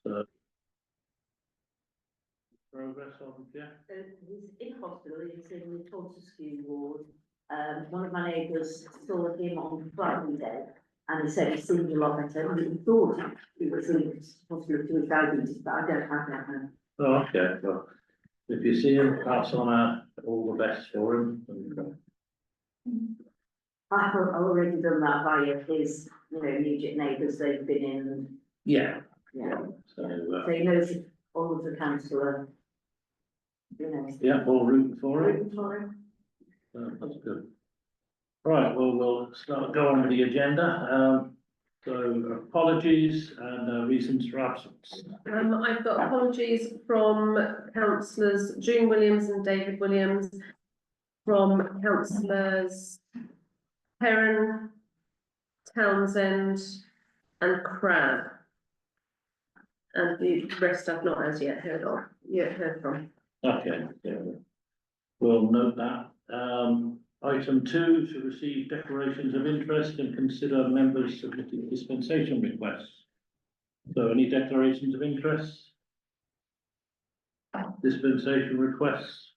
So progress on, yeah. He's in hospital, he's in the Fortescue ward. One of my neighbours saw him on Friday day, and he said he seemed a lot better, and he thought he was in hospital with diabetes, but I don't have that now. Oh, okay, well, if you see him, pass on all the best for him. I've already done that via his, immediate neighbours, they've been in, Yeah. yeah. So, So he knows all of the councillor, yeah, all rooting for him. rooting for him. That's good. Right, well, we'll go on with the agenda. So apologies and reasons for absence. I've got apologies from councillors June Williams and David Williams, from councillors Perrin, Townsend and Crab. And the rest I've not as yet heard from. Okay, yeah. We'll note that. Item 2, to receive declarations of interest and consider members submitting dispensation requests. So any declarations of interest? Dispensation requests?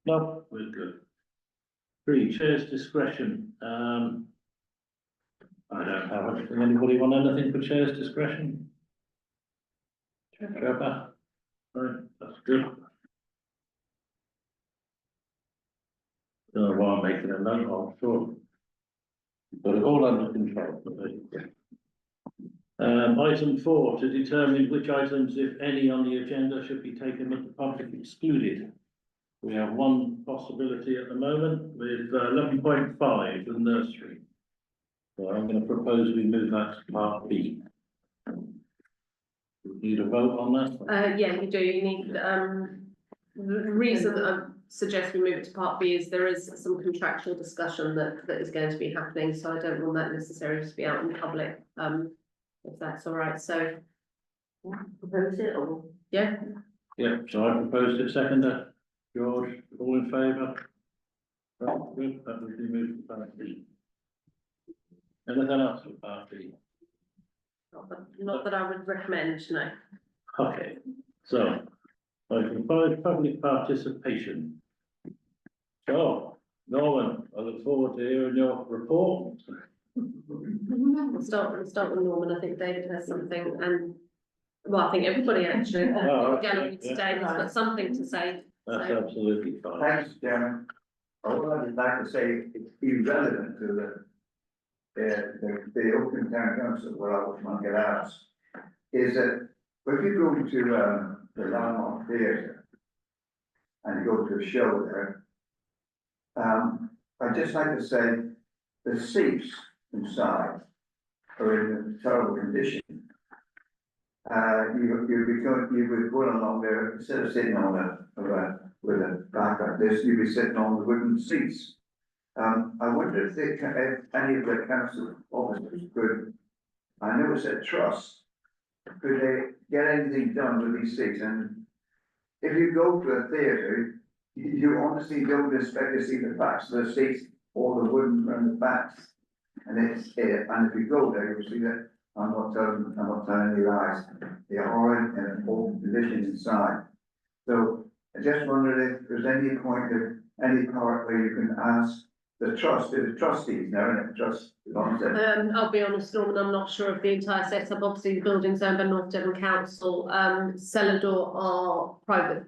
No, we're good. 3, chair's discretion. I don't have anything. Anybody want anything for chair's discretion? Trevor? Right, that's good. Don't know why I'm making a note, I'm sure. But it's all under control. Item 4, to determine which items, if any, on the agenda should be taken into public excluded. We have one possibility at the moment with 11.5, the nursery. So I'm going to propose we move that to part B. Need a vote on that? Yeah, you do. You need, the reason that I suggest we move it to part B is there is some contractual discussion that is going to be happening, so I don't want that necessarily to be out in public, if that's all right. So Propose it or? yeah. Yeah, so I proposed it, seconder. George, all in favour? Right, good, that would be moved to part B. Anything else for part B? Not that I would recommend, no. Okay, so item 5, public participation. So, Norman, I look forward to hearing your report. We'll start with Norman. I think David has something, and well, I think everybody actually gallery today has got something to say. That's absolutely fine. Thanks, Chairman. All I'd like to say, it's irrelevant to the Oakland Town Council, where I was going to get asked, is that if you go to the Landmark Theatre and you go to a show there, I'd just like to say the seats inside are in a terrible condition. You would go along there, instead of sitting on with a back like this, you'd be sitting on the wooden seats. I wonder if any of the council officers could, I know it's a trust, could they get anything done with these seats? And if you go to a theatre, you honestly don't expect to see the backs of the seats or the wooden around the backs. And and if you go there, you'll see that I'm not telling you lies. They are in an old condition inside. So I just wondered if there's any point of any part where you can ask the trustees now, and the trust. I'll be honest, Norman, I'm not sure of the entire setup. Obviously, the building's owned by North Devon Council. Celador are private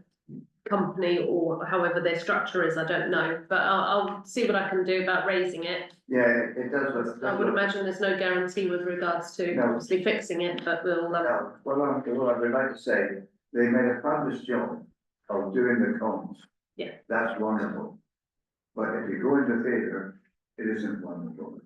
company, or however their structure is, I don't know. But I'll see what I can do about raising it. Yeah, it does. I would imagine there's no guarantee with regards to obviously fixing it, but we'll. No, well, I would like to say they made a fabulous job of doing the comms. Yeah. That's wonderful. But if you go into theatre, it isn't wonderful.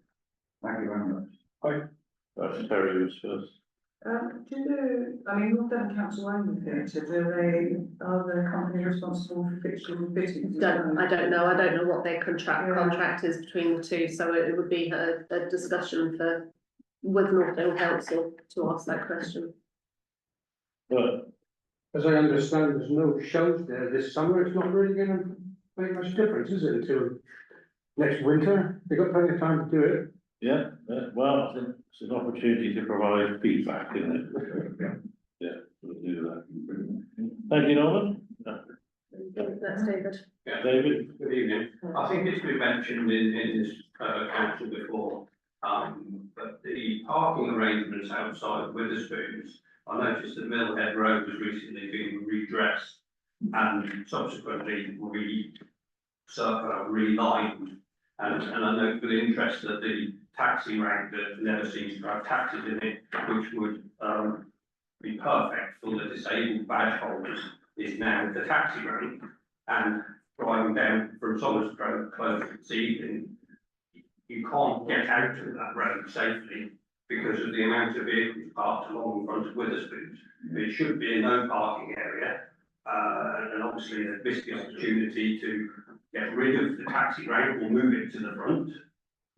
Thank you very much. That's Terry who's first. Do you know, I mean, North Devon Council own the theatre, are the company responsible for fixtures and fittings? I don't know what their contract is between the two, so it would be a discussion with North Devon Council to ask that question. But as I understand, there's no shows there this summer. It's not really going to make much difference, is it, until next winter? They've got plenty of time to do it. yeah, well, I think it's an opportunity to provide feedback, isn't it? Yeah. Thank you, Norman. That's David. Yeah, David? good evening. I think it's been mentioned in this council before, but the parking arrangements outside Witherspoons, I noticed that Millhead Road has recently been redressed and subsequently relined. And I note with interest that the taxi rank that never seems to have taxis in it, which would be perfect for the disabled badge holders, is now the taxi rank. And driving down from Thomas Road close this evening, you can't get out of that road safely because of the amount of vehicles parked along in front of Witherspoons. It should be a no parking area, and obviously they've missed the opportunity to get rid of the taxi rank or move it to the front.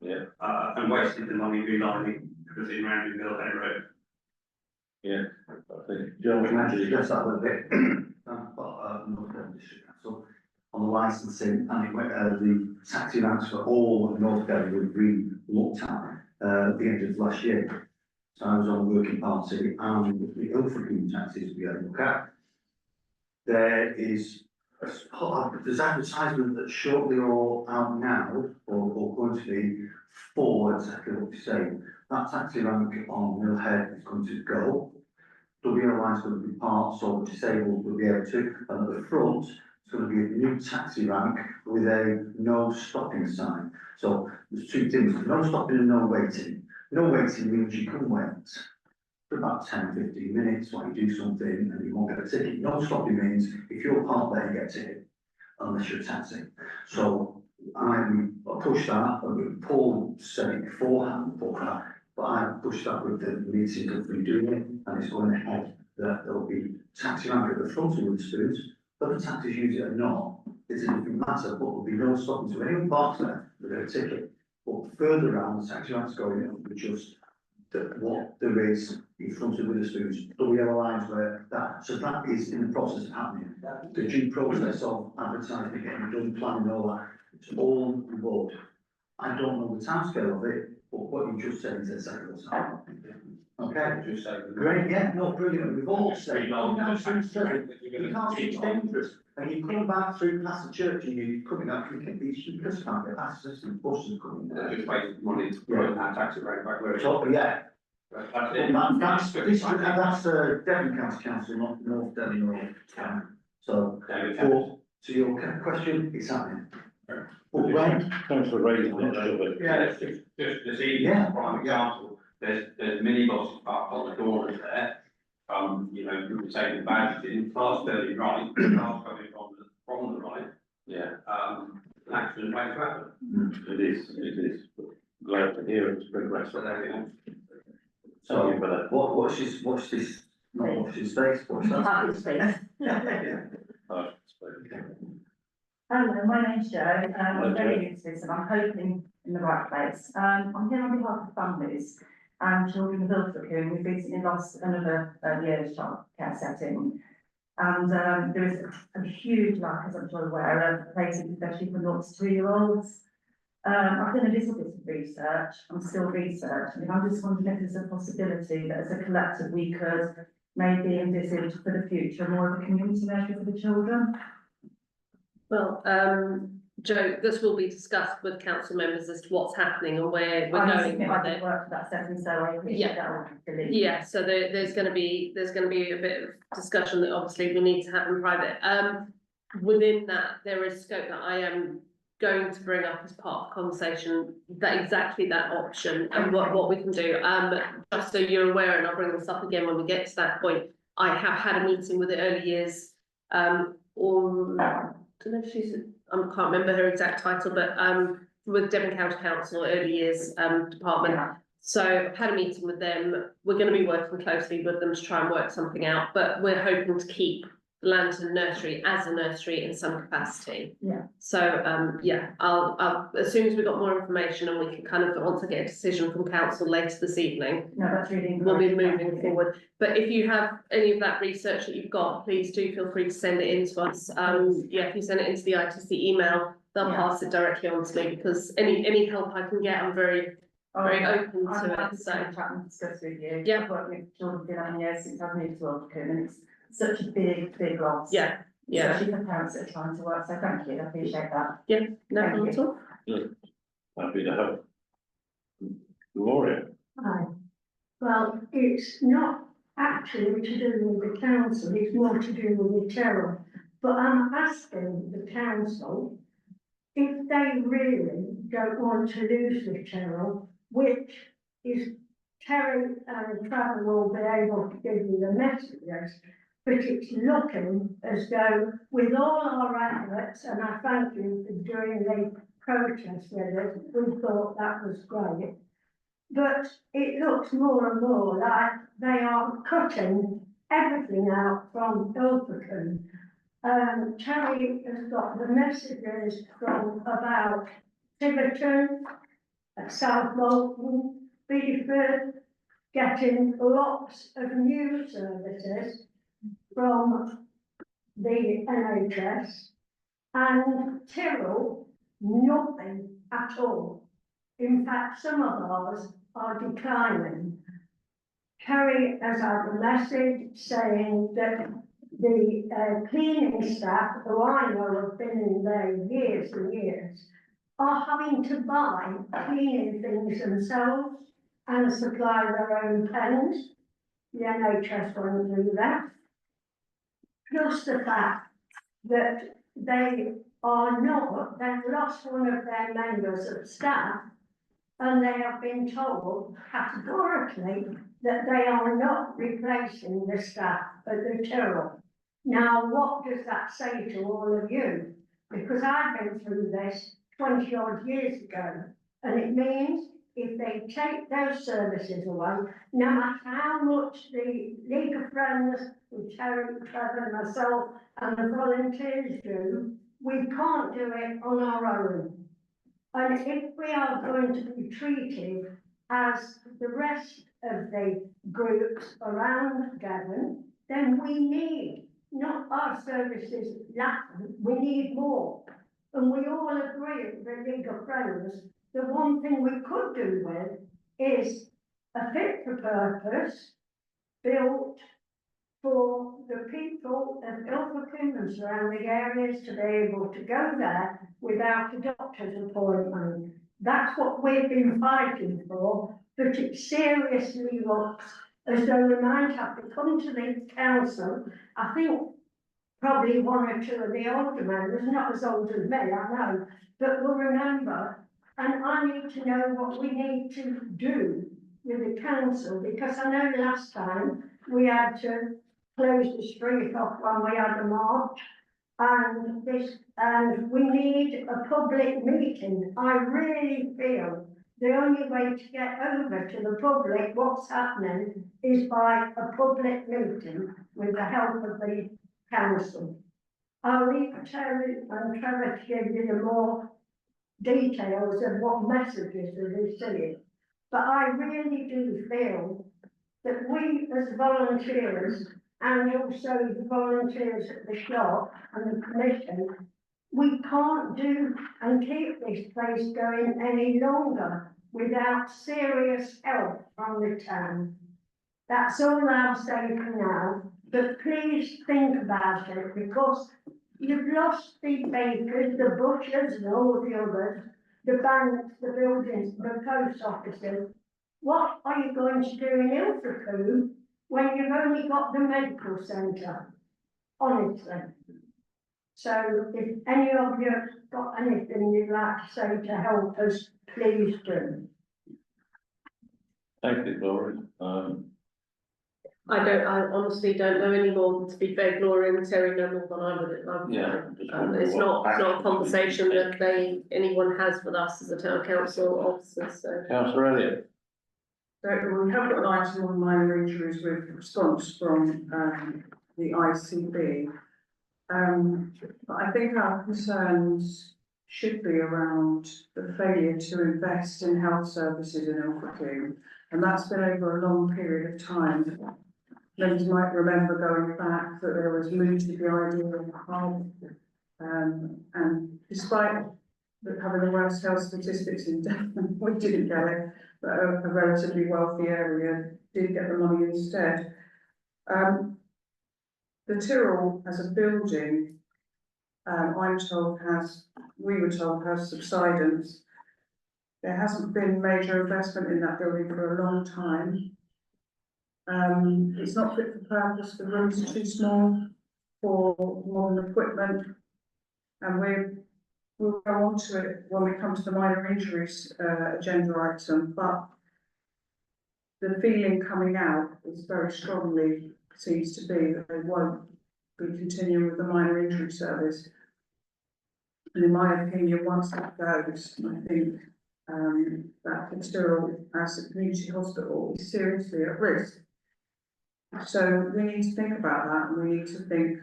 Yeah. And wasted the money relining everything around in Millhead Road. Yeah. I think John. Can I just address that a little bit? North Devon District Council on the licensing, and it went, the taxi ranks for all of North Devon were re-looked at the end of last year. So I was on the working party, and the Ilfracombe taxis we had a look at. There is there's advertisement that's shortly or out now, or going to be for exactly what you say. That taxi rank on Millhead is going to go. WLI is going to be parked so disabled will be able to, and at the front it's going to be a new taxi rank with a no stopping sign. So there's two things: no stopping and no waiting. No waiting means you can wait for about 10-15 minutes while you do something and you won't get a ticket. No stopping means if you're parked there, you get a ticket unless you're a taxi. So I pushed that, and Paul said it beforehand, but I pushed that with the meeting that we're doing it, and it's going ahead that there'll be taxi rank at the front of Witherspoons. Whether taxis use it or not, it's a different matter, but there'll be no stopping. So anyone parks there, they'll get a ticket. But further around, the taxi rank's going up with just what there is in front of Witherspoons, the yellow lines where that, so that is in the process of happening. The due process of advertising, getting done, planning, all that, it's all on the board. I don't know the timescale of it, but what you just said is exactly what's happening. Okay, Just say. great, yeah, no, brilliant, we've all said, oh, no, it's you can't see it's dangerous, and you come back through past the church and you're coming up, you just can't get past this, and buses coming there. Just wasted money to put that taxi rank back where it's So, yeah, That's that's Devon County Council, not North Devon or So, to your question, it's happening. But when, Thanks for raising it, but. Yeah, it's just this evening, Yeah. prime example, there's minibuses parked on the corners there. You know, people taking badges in, cars turning right, cars coming from the right, Yeah, an accident waiting to happen. it is. Glad to hear it's progressed. So there we go. so, Thank you for that. watch this, not watch this space, watch that. Parking space. Oh, Hello, my name's Jo, I'm Jo. very new to this and I'm hoping in the right place. I'm here on behalf of families and children of Ilfracombe who've recently lost another year's childcare setting. And there is a huge lack, as I'm sure you're aware, of places, especially for 0 to 2-year-olds. I've done a little bit of research, I'm still researching, and I'm just wondering if there's a possibility that as a collective we could maybe envisage for the future more of a community measure for the children. Well, Joe, this will be discussed with council members as to what's happening and where we're going with I did it. work for that setting, so I appreciate that. Yeah, so there's gonna be a bit of discussion that obviously we need to have in private. Within that, there is scope that I am going to bring up as part of the conversation, that exactly that option and what we can do. Just so you're aware, and I'll bring this up again when we get to that point, I have had a meeting with the early years, or, I don't know if I can't remember her exact title, but with Devon County Council Early Years Department. So I've had a meeting with them. We're going to be working closely with them to try and work something out, but we're hoping to keep Lantern Nursery as a nursery in some capacity. Yeah. So yeah, I'll as soon as we've got more information and we can kind of, once I get a decision from council later this evening, No, that's really we'll be encouraging. moving forward. But if you have any of that research that you've got, please do feel free to send it in to us. Yeah, if you send it into the ITC email, they'll Yeah. pass it directly on to me, because any help I can get, I'm very open I'm to happy it, so. to chat and discuss with you. Yeah. I've worked with children for 11 years since I've moved to Ilfracombe, and it's such a big loss. Yeah, yeah, Especially for parents that are trying to work, so thank you, I appreciate that. no Thank problem at all. Happy to help. Gloria, Hi. Well, it's not actually to do with the council, it's more to do with the terror. But I'm asking the council if they really don't want to lose the terror, which is Terry and Trevor will be able to give you the messages. But it's looking as though with all our efforts, and I thank you for doing the protest with us, we thought that was great. But it looks more and more like they are cutting everything out from Ilfracombe. Terry has got the messages from about Tiverton, South Molton, Bedford, getting lots of new services from the NHS, and Tyrrell, nothing at all. In fact, some of ours are declining. Terry has had a message saying that the cleaning staff, who I know have been in there years and years, are having to buy cleaning things themselves and supply their own pens. The NHS won't do that. Plus the fact that they've lost one of their members of staff, and they have been told categorically that they are not replacing the staff at the Tyrrell. Now, what does that say to all of you? Because I've been through this 20 odd years ago, and it means if they take those services away, no matter how much the League of Friends, with Terry, Trevor, myself, and the volunteers do, we can't do it on our own. And if we are going to be treated as the rest of the groups around Devon, then we need, not our services lacking, we need more. And we all agree at the League of Friends, the one thing we could do with is a fit for purpose built for the people of Ilfracombe and surrounding areas to be able to go there without a doctor's appointment. That's what we've been fighting for, but it seriously looks as though we might have to come to the council. I think probably one or two of the older members, not as old as me, I know, but will remember, and I need to know what we need to do with the council, because I know last time we had to close the street off when we had a march, and we need a public meeting. I really feel the only way to get over to the public what's happening is by a public meeting with the help of the council. I'll leave Terry and Trevor to give you the more details of what messages they're receiving. But I really do feel that we as volunteers, and also the volunteers at the shop and the commission, we can't do and keep this place going any longer without serious help from the town. That's all I'll say for now, but please think about it, because you've lost the bakers, the butchers and all the others, the banks, the buildings, the post offices. What are you going to do in Ilfracombe when you've only got the medical centre? Honestly. So if any of you have got anything you'd like to say to help us, please do. thank you, Gloria. I honestly don't know any more, to be fair, Gloria and Terry know more than I would. Yeah. just wondering It's what not a action conversation we that anyone has with us as a town council officer, so. take. Councillor Elliott, So we have got an item on minor injuries with response from the ICB. But I think our concerns should be around the failure to invest in health services in Ilfracombe, and that's been over a long period of time. Members might remember going back that there was mooted the idea of harm, and despite having the worst health statistics in Devon, we didn't get it, but a relatively wealthy area did get the money instead. The Tyrrell as a building, we were told has subsidence. There hasn't been major investment in that building for a long time. It's not fit for purpose, the rooms are too small for modern equipment. And we'll go on to it when we come to the minor injuries, agenda item, but the feeling coming out is very strongly, seems to be that they won't be continuing with the minor injury service. And in my opinion, once that goes, I think that Tyrrell as a community hospital is seriously at risk. So we need to think about that, and we need to think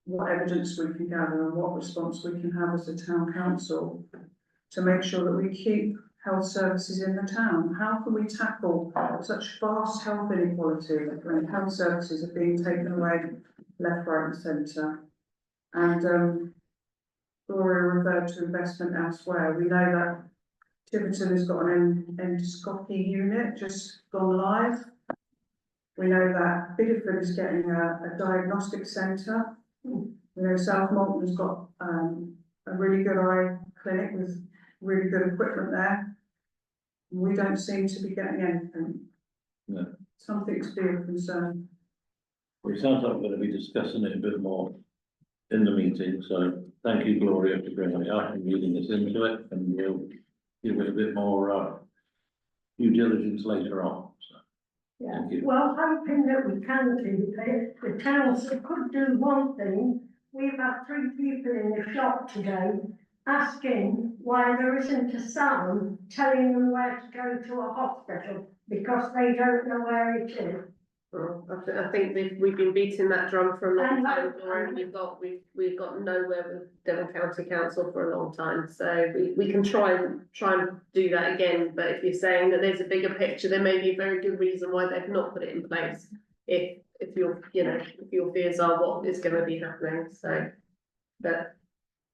what evidence we can gather and what response we can have as a town council to make sure that we keep health services in the town. How can we tackle such vast health inequality when health services are being taken away left, right and centre? And Gloria referred to investment elsewhere. We know that Tiverton has got an endoscopy unit just gone live. We know that Bideford is getting a diagnostic centre. We know South Molton has got a really good eye clinic with really good equipment there. We don't seem to be getting anything. No. Something to be of concern. Well, it sounds like we're going to be discussing it a bit more in the meeting, so thank you, Gloria, for bringing it up and reading us into it, and we'll give it a bit more due diligence later on. So, Yeah, thank you. well, hoping that we can do it, the council could do one thing. We've had 3 people in the shop today asking why there isn't a sign telling them where to go to a hospital because they don't know where it is. Well, I think we've been beating that drum for a long I time, know. Laura, and we've got nowhere with Devon County Council for a long time, so we can try and do that again, but if you're saying that there's a bigger picture, there may be a very good reason why they've not put it in place. If your fears are what is going to be happening, so but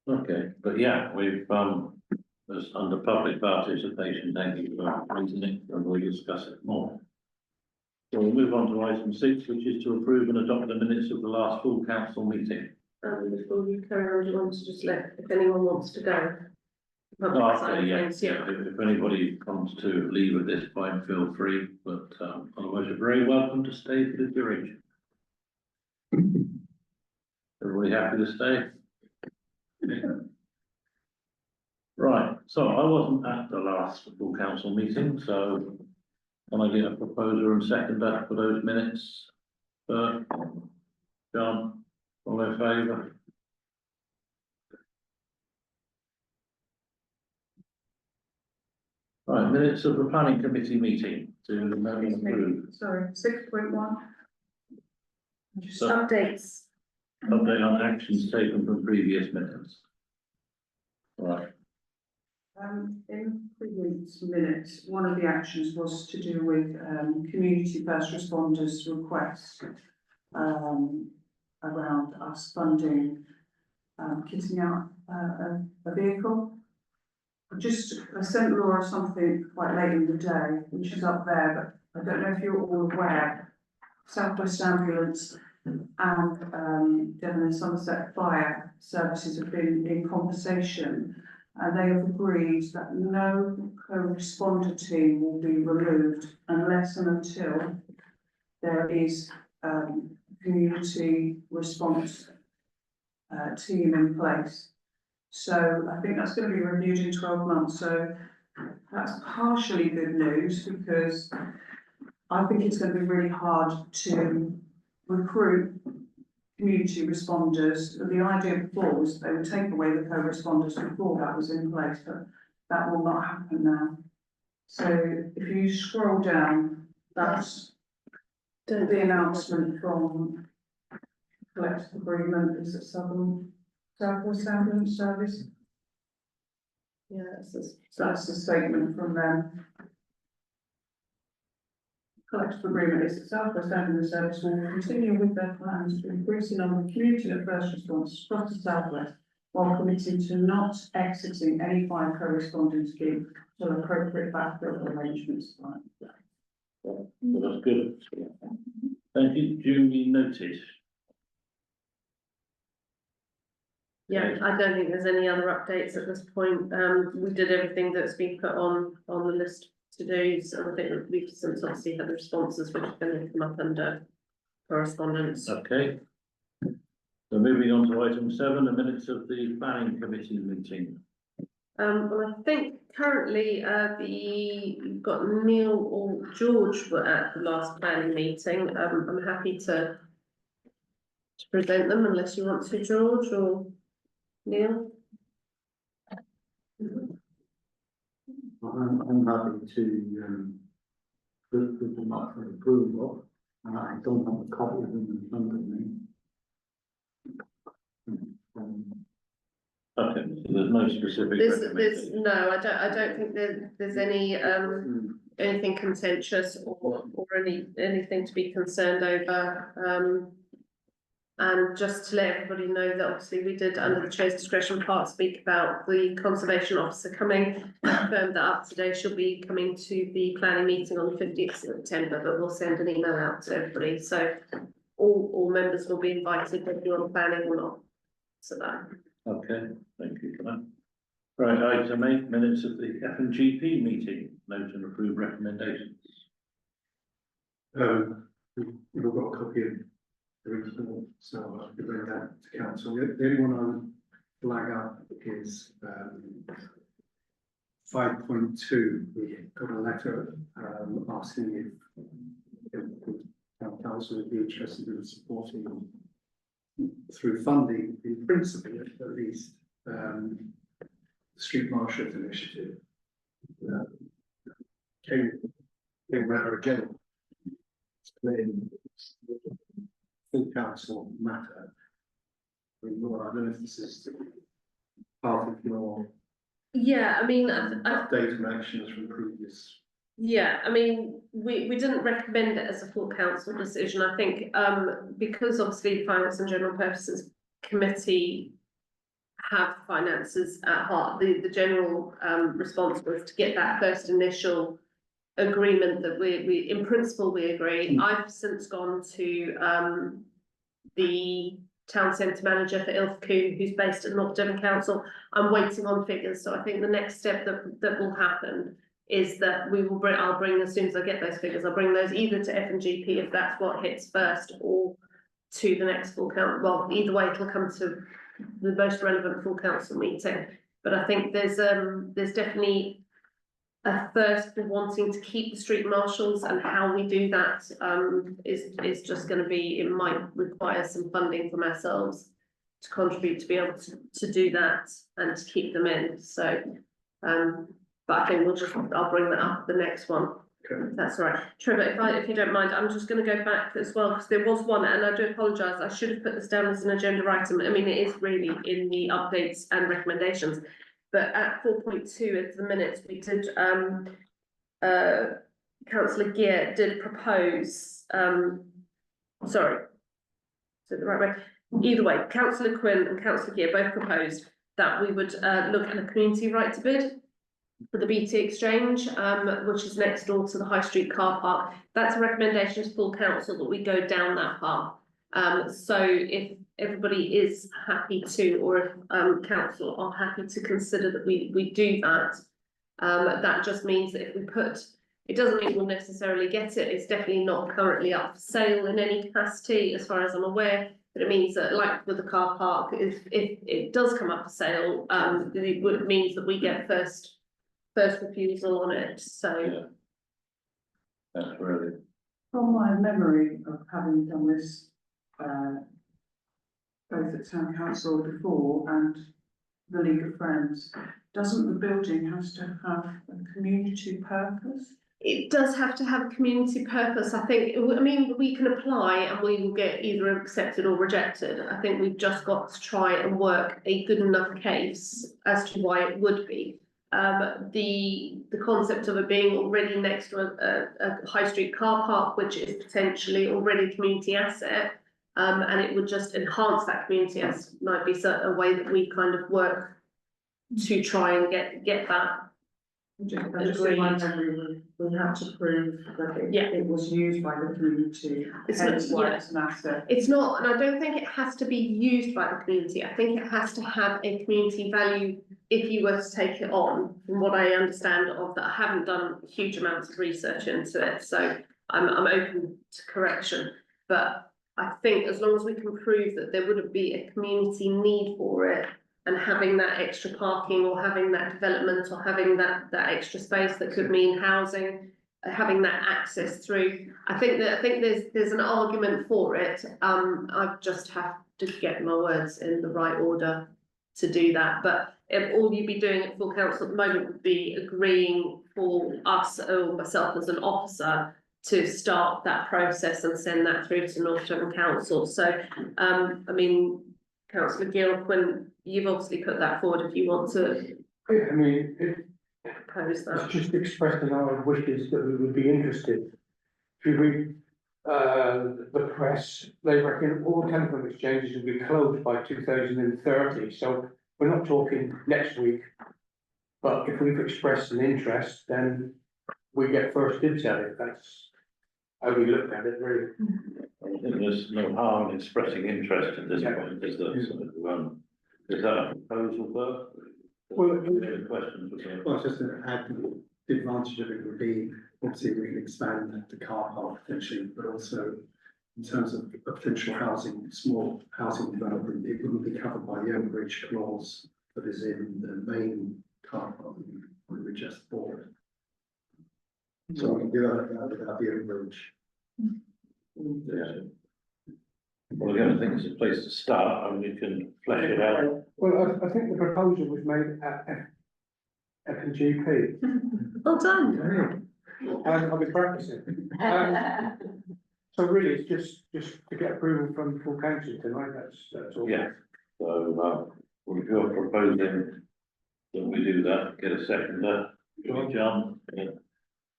Okay, but yeah, we've as under public participation, thank you for raising it, and we'll discuss it more. So we'll move on to item 6, which is to approve and adopt the minutes of the last full council meeting. before you carry on, do you want to just let, if anyone wants to go? Public Oh, side okay, of yeah, things, if anybody wants to leave at this point, feel free, but otherwise you're very welcome to stay for the duration. Everybody happy to stay? Right, so I wasn't at the last full council meeting, so can I get a proposer and seconder for those minutes? John, all in favour? Right, minutes of the planning committee meeting to know and approve. Sorry, 6.1. just updates. Update on actions taken from previous minutes. Right, In previous minutes, one of the actions was to do with community first responders requests around us funding kitting out a vehicle. I sent Laura something quite late in the day, which is up there, but I don't know if you're all aware. South West Ambulance and Devon and Somerset Fire Services have been in conversation, and they have agreed that no co-responder team will be removed unless and until there is community response team in place. So I think that's going to be reviewed in 12 months. So that's partially good news, because I think it's going to be really hard to recruit community responders. The idea before was they would take away the co-responders before that was in place, but that will not happen now. So if you scroll down, that's the announcement from collective agreement, is it South West Ambulance Service? Yeah, So that's the statement from them. Collective agreement is that South West Ambulance Service will continue with their plans to increase the number of community and first response across the South West, while committing to not exiting any fire co-responding scheme until appropriate backfill arrangements. so that's good. Thank you, duly noted. Yeah, I don't think there's any other updates at this point. We did everything that's been put on the list to do's, and I think that we've since obviously had the responses which are going to come up under correspondence. Okay. So moving on to item 7, the minutes of the planning committee meeting. Well, I think currently, you've got Neil or George were at the last planning meeting. I'm happy to present them unless you want to, George or Neil. I'm happy to, put them up for approval. I don't have a copy of them in front of me. Okay, so there's no specific There's recommendation. no, I don't think there's any anything contentious or anything to be concerned over. And just to let everybody know that obviously we did, under the chair's discretion part, speak about the conservation officer coming. I confirmed that up today. She'll be coming to the planning meeting on the 15th of September, but we'll send an email out to everybody. So all members will be invited, whether you're on planning or not. So that. Okay, thank you for that. Right, item 8, minutes of the F&GP meeting, note and approve recommendations. We've all got a copy of the report, so I'll bring that to council. The only one I would flag up is 5.2. We got a letter asking if town council would be interested in supporting through funding, in principle at least, the Street Marshals Initiative. Came around again. Explain full council matter. I don't know if this is part of your Yeah, I mean, update and actions from previous. yeah, I mean, we didn't recommend it as a full council decision. I think because obviously the Finance and General Purposes Committee have finances at heart, the general response was to get that first initial agreement that we in principle we agree. I've since gone to the town centre manager for Ilfracombe, who's based at North Devon Council. I'm waiting on figures, so I think the next step that will happen is that I'll bring, as soon as I get those figures, I'll bring those either to F&GP if that's what hits first, or to the next full council. Well, either way, it'll come to the most relevant full council meeting. But I think there's definitely a thirst for wanting to keep the street marshals, and how we do that is just going to be, it might require some funding from ourselves to contribute to be able to do that and to keep them in. So but I think I'll bring that up the next one. Okay. That's all right. Trevor, if you don't mind, I'm just going to go back as well, because there was one, and I do apologise, I should have put this down as an agenda item. I mean, it is really in the updates and recommendations, but at 4.2 of the minutes, we did, Councillor Gear did propose, sorry, is it the right way? Either way, Councillor Quinn and Councillor Gear both proposed that we would look at a community right to bid for the BT Exchange, which is next door to the High Street car park. That's a recommendation to full council that we go down that path. So if everybody is happy to, or if council are happy to consider that we do that, that just means that if we put, it doesn't mean we'll necessarily get it. It's definitely not currently up for sale in any capacity, as far as I'm aware. But it means that, like with the car park, if it does come up for sale, it means that we get first refusal on it, so. Yeah. That's really. From my memory of having done this, both at town council before and the League of Friends, doesn't the building have to have a community purpose? It does have to have a community purpose, I think. I mean, we can apply and we will get either accepted or rejected. I think we've just got to try and work a good enough case as to why it would be. The concept of it being already next to a high street car park, which is potentially already a community asset, and it would just enhance that community asset, might be a way that we kind of work to try and get that Just in my memory, we had to prove that Yeah. it was used by the community, It's hence not- why yeah. it's an asset. It's not, and I don't think it has to be used by the community, I think it has to have a community value if you were to take it on, from what I understand of that, I haven't done huge amounts of research into it, so I'm open to correction. But I think as long as we can prove that there wouldn't be a community need for it, and having that extra parking or having that development or having that extra space that could mean housing, having that access through, I think there's an argument for it. I just have to get my words in the right order to do that. But all you'd be doing at full council at the moment would be agreeing for us or myself as an officer to start that process and send that through to North Devon Council. So, I mean, Councillor Gill, when you've obviously put that forward, if you want to I mean, pose that. it's just expressing our wishes that we would be interested. If you read, the press, they reckon all telephone exchanges will be closed by 2030, so we're not talking next week. But if we've expressed an interest, then we get first dibs at it, that's how we look at it, really. I think there's no harm in expressing interest at this point, is there? So, is that a proposal, Bert? Well, Any questions? Well, just to add, the advantage of it would be, obviously, we can expand the car park potentially, but also in terms of potential housing, small housing development, it wouldn't be covered by the overage clause that is in the main car park we just bought. So we can do that without the overage. Yeah. Well, again, I think it's a place to start, and we can flesh it out. Well, I think the proposal was made at F&GP. Well done. I'll be practicing. So really, it's just to get approval from full council tonight, that's all. Yeah, so, if you're proposing that we do that, get a seconder, John, yeah.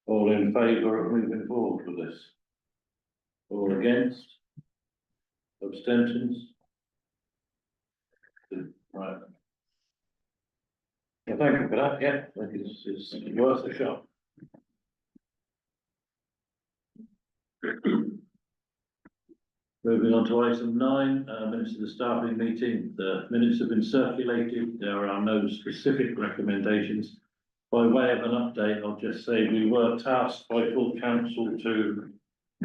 All in favour of moving forward with this? All against? Abstentions? Right. Yeah, thank you for that, yeah, I think it's worth a shot. Moving on to item 9, minutes of the staffing meeting. The minutes have been circulated. There are no specific recommendations. By way of an update, I'll just say we were tasked by full council to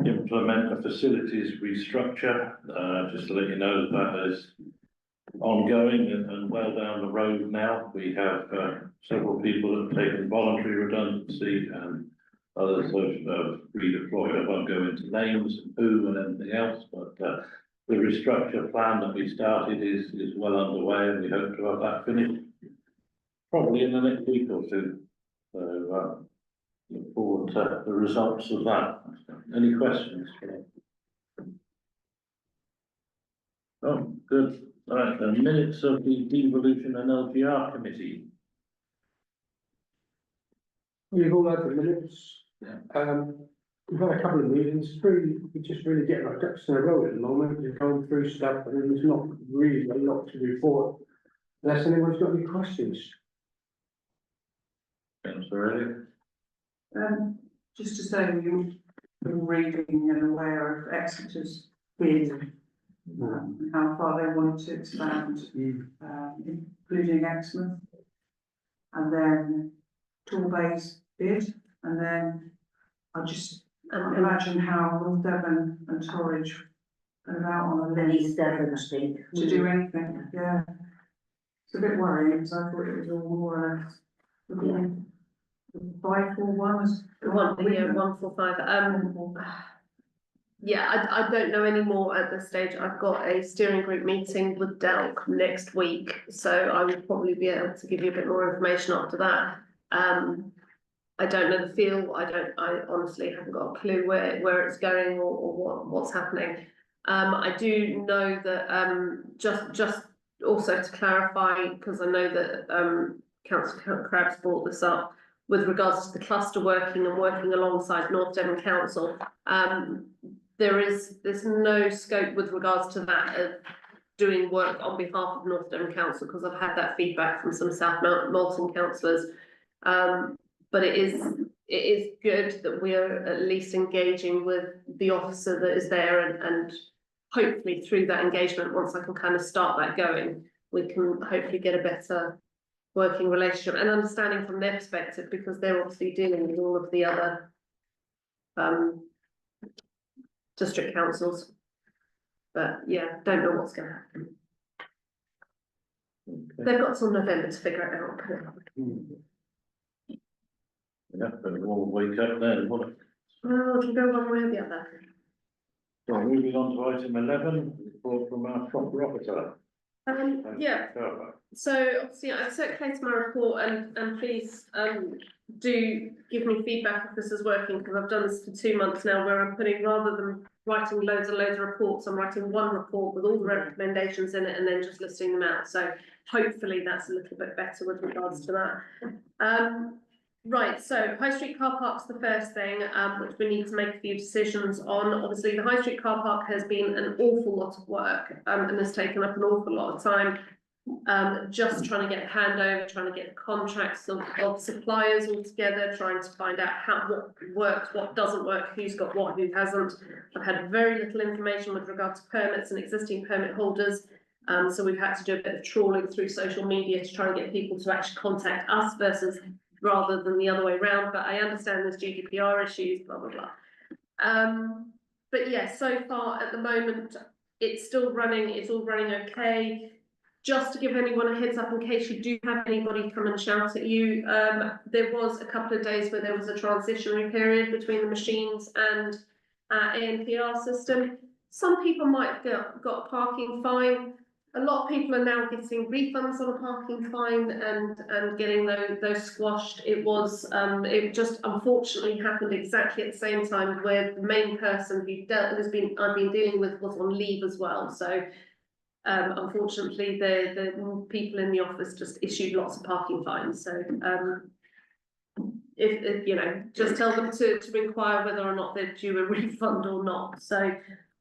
implement a facilities restructure. Just to let you know that is ongoing and well down the road now. We have several people that have taken voluntary redundancy and others have redeployed. I won't go into names and who and anything else, but the restructure plan that we started is well underway, and we hope to have that finished probably in the next week or two. So look forward to the results of that. Any questions? Oh, good. All right, the minutes of the devolution and LGR committee. We've all had the minutes. Yeah. We've had a couple of meetings, we're just really getting our ducks in a row at the moment, we're going through stuff, and there's not really a lot to report. Unless anyone's got any questions. Councillor Elliott? Just to say, you've been reading and aware of Exeter's bid, and how far they wanted to expand, including Exmouth. And then Torbay's bid, and then I just can't imagine how North Devon and Torridge are out on a And limb East Devon, I think. to do anything, yeah. It's a bit worrying, because I thought it was all more or less. 541 is. 145. Yeah, I don't know any more at this stage. I've got a steering group meeting with Delk next week, so I will probably be able to give you a bit more information after that. I don't know the feel. I honestly haven't got a clue where it's going or what's happening. I do know that just also to clarify, because I know that Councillor Crabs brought this up with regards to the cluster working and working alongside North Devon Council. There's no scope with regards to that of doing work on behalf of North Devon Council, because I've had that feedback from some South Molton councillors. But it is good that we are at least engaging with the officer that is there and hopefully through that engagement, once I can kind of start that going, we can hopefully get a better working relationship and understanding from their perspective, because they're obviously dealing with all of the other district councils. But yeah, don't know what's gonna happen. They've got till November to figure it out. Yeah, but we'll wake up then, won't it? Well, it can go one way or the other. So moving on to item 11, report from our proper officer. Yeah, so obviously I've circulated my report and please do give me feedback if this is working, because I've done this for 2 months now, where I'm putting, rather than writing loads of reports, I'm writing one report with all the recommendations in it and then just listing them out. So hopefully that's a little bit better with regards to that. Right, so High Street car park's the first thing, which we need to make a few decisions on. Obviously, the High Street car park has been an awful lot of work, and has taken up an awful lot of time. Just trying to get handover, trying to get contracts of suppliers all together, trying to find out what works, what doesn't work, who's got what, who hasn't. I've had very little information with regard to permits and existing permit holders. So we've had to do a bit of trawling through social media to try and get people to actually contact us versus rather than the other way around, but I understand there's GDPR issues, blah, blah, blah. But yeah, so far at the moment, it's still running, it's all running okay. Just to give anyone a heads up in case you do have anybody come and shout at you, there was a couple of days where there was a transitionary period between the machines and our ANPR system. Some people might have got a parking fine. A lot of people are now getting refunds on a parking fine and getting those squashed. It just unfortunately happened exactly at the same time where the main person who I've been dealing with was on leave as well. So unfortunately the people in the office just issued lots of parking fines. So if you know, just tell them to inquire whether or not they're due a refund or not. So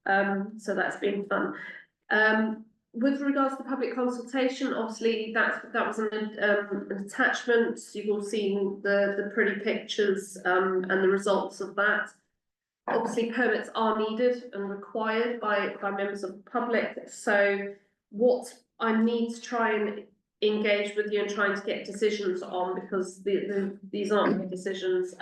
so that's been fun. With regards to public consultation, obviously that was an attachment. You've all seen the pretty pictures and the results of that. Obviously, permits are needed and required by members of the public. So what I need to try and engage with you and trying to get decisions on, because these aren't my decisions,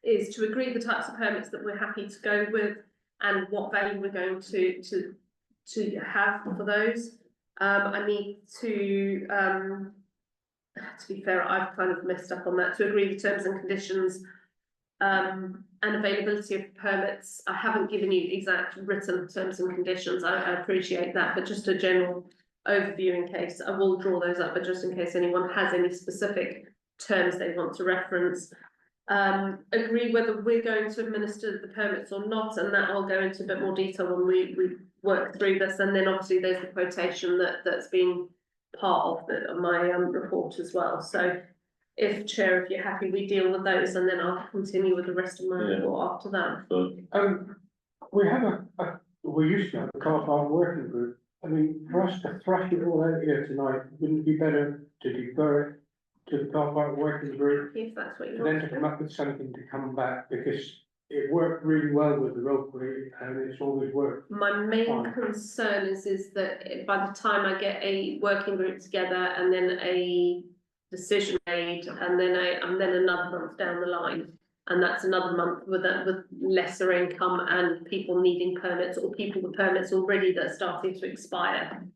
is to agree the types of permits that we're happy to go with and what value we're going to have for those. I need to be fair, I've kind of messed up on that, to agree the terms and conditions and availability of permits. I haven't given you exact written terms and conditions. I appreciate that, but just a general overview in case. I will draw those up, but just in case anyone has any specific terms they want to reference. Agree whether we're going to administer the permits or not, and that I'll go into a bit more detail when we work through this. And then obviously there's the quotation that's been part of my report as well. So if Chair, if you're happy, we deal with those, and then I'll continue with the rest of my report after that. We used to have a car park working group. I mean, for us to thrash it all out here tonight, wouldn't it be better to defer it to the car park working group? If that's what you For want them to to come up with something to come back, because it worked really well with the rotary and it's always worked. My main Fine. concern is that by the time I get a working group together and then a decision made and then another month down the line, and that's another month with lesser income and people needing permits or people with permits already that are starting to expire,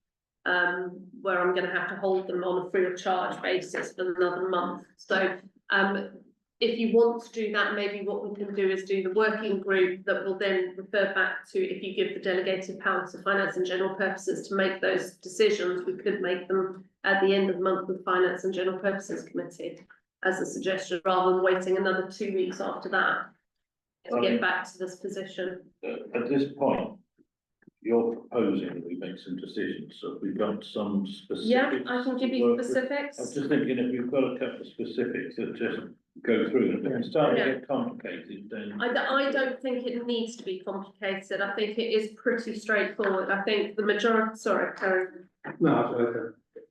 where I'm going to have to hold them on a free of charge basis for another month. So if you want to do that, maybe what we can do is do the working group that will then refer back to, if you give the delegated power to finance and general purposes to make those decisions, we could make them at the end of the month with finance and general purposes committee as a suggestion, rather than waiting another 2 weeks after that to get back to this position. At this point, you're proposing that we make some decisions, so we've got some specifics. Yeah, I can give you to work with. specifics. I'm just thinking if we've got a couple of specifics that just go through, and if it's starting to get complicated, then. I don't think it needs to be complicated. I think it is pretty straightforward. I think the majority, sorry, Karen. No, I've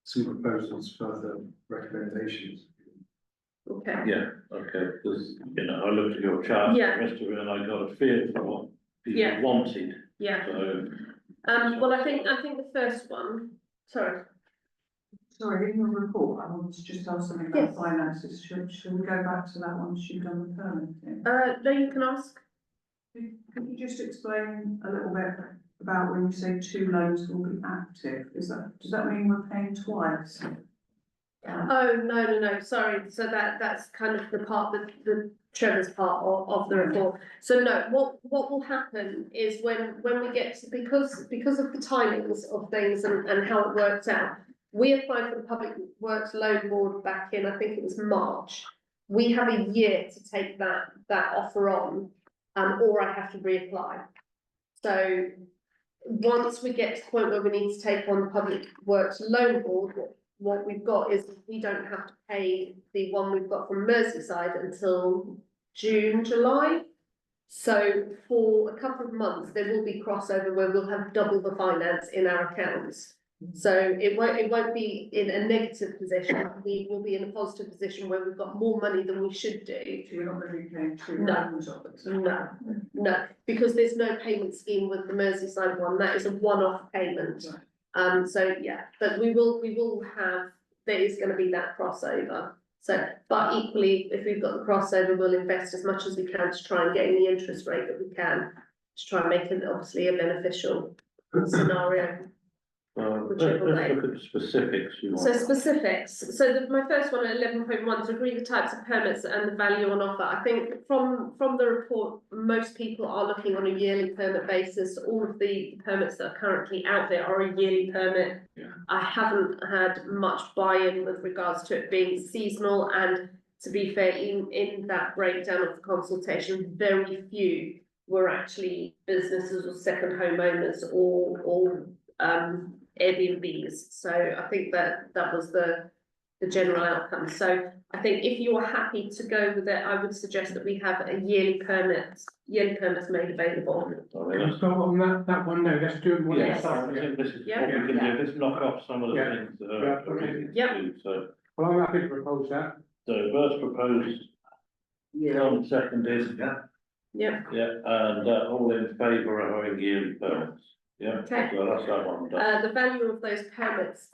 some proposals, further recommendations. Okay, Yeah, okay, because, you know, I looked at your chart, Yeah. Mr. and I got a feel for what Yeah. people wanted, yeah, so. well, I think the first one, sorry, Sorry, in your report, I wanted to just ask something about Yes. finances. Should we go back to that once you've done the permitting? no, you can ask. Could you just explain a little bit about when you say 2 loans will be active? Does that mean we're paying twice? Oh, no, sorry, so that's kind of the part, the Trevor's part of the report. So no, what will happen is when we get to, because of the timings of things and how it worked out, we applied for the Public Works Loan Board back in, I think it was March. We have a year to take that offer on, or I have to reapply. So once we get to the point where we need to take on the Public Works Loan Board, what we've got is we don't have to pay the one we've got from Merseyside until June, July. So for a couple of months, there will be crossover where we'll have double the finance in our accounts. So it won't be in a negative position. We will be in a positive position where we've got more money than we should do. So we're not going to be paying 2 No. loans of it? No, because there's no payment scheme with the Merseyside one. That is a one-off payment. So yeah, but we will have, there is going to be that crossover. So, but equally, if we've got the crossover, we'll invest as much as we can to try and get the interest rate that we can to try and make it obviously a beneficial scenario. Let's look at the specifics you want. So specifics, so my first one at 11.1 to agree the types of permits and the value on offer. I think from the report, most people are looking on a yearly permit basis. All of the permits that are currently out there are a yearly permit. Yeah. I haven't had much buy-in with regards to it being seasonal, and to be fair, in that breakdown of the consultation, very few were actually businesses or second homeowners or Airbnbs. So I think that was the general outcome. So I think if you are happy to go with it, I would suggest that we have a yearly permits made available. Let's on that one, no, let's do it one Yes. at a time. I think this is Yeah. what we can do, let's knock off some of the Yeah. things that are. Yeah, okay. Yeah. So, Well, I'm happy to propose that. first proposed, and seconded, Yeah, yeah, and all in favour of having yearly permits. Yeah, Okay. so that's that one done. the value of those permits,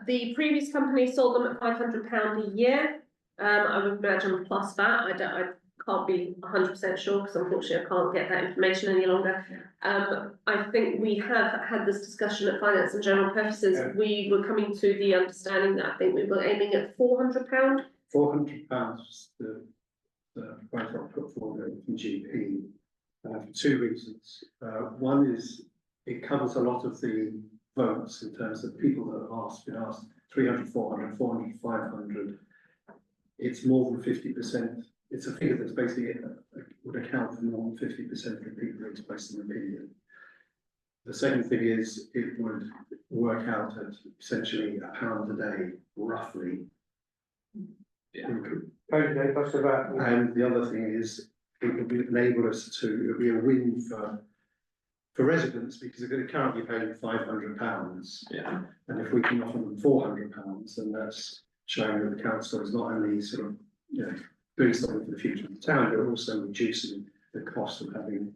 the previous company sold them at £500 a year. I would imagine plus that. I can't be 100% sure because unfortunately I can't get that information any longer. I think we have had this discussion at Finance and General Purposes. Yeah. We were coming to the understanding that I think we were aiming at £400. £400, the price I put forward from GP, for 2 reasons. One is it covers a lot of the votes in terms of people that have been asked 300, 400, 400, 500. It's more than 50%. It's a figure that's basically would account for more than 50% of the people who express an opinion. The second thing is it would work out at essentially £1 a day, roughly. Yeah. And the other thing is it would enable us to, it would be a win for residents because they're going to currently pay £500. Yeah. And if we can offer them £400, then that's showing that the council is not only sort of, doing something for the future of the town, but also reducing the cost of having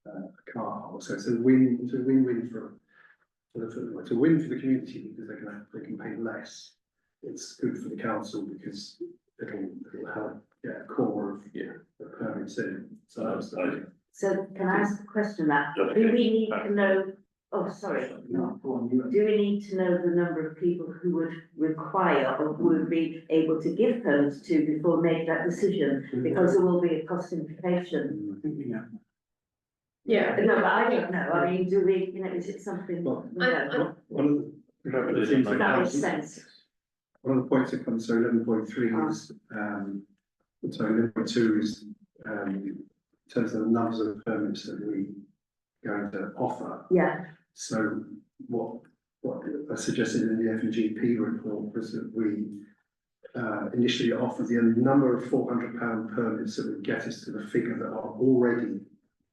a car. So it's a win-win for it's a win for the community because they can pay less. It's good for the council because it'll help get a core of the permits in. So that's the So can I ask a question that, do we need to know, oh, sorry, no. Do we need to know the number of people who would require or would be able to give permits to before making that decision? Because there will be a cost implication. Yeah. No, but I don't know, I mean, do we, is it something? Well, No, one of the things that makes sense. one of the points that comes, so 11.3 is, so 11.2 is, in terms of the numbers of permits that we going to offer. Yeah, So what I suggested in the F&GP report was that we initially offered the number of £400 permits that would get us to the figure that are already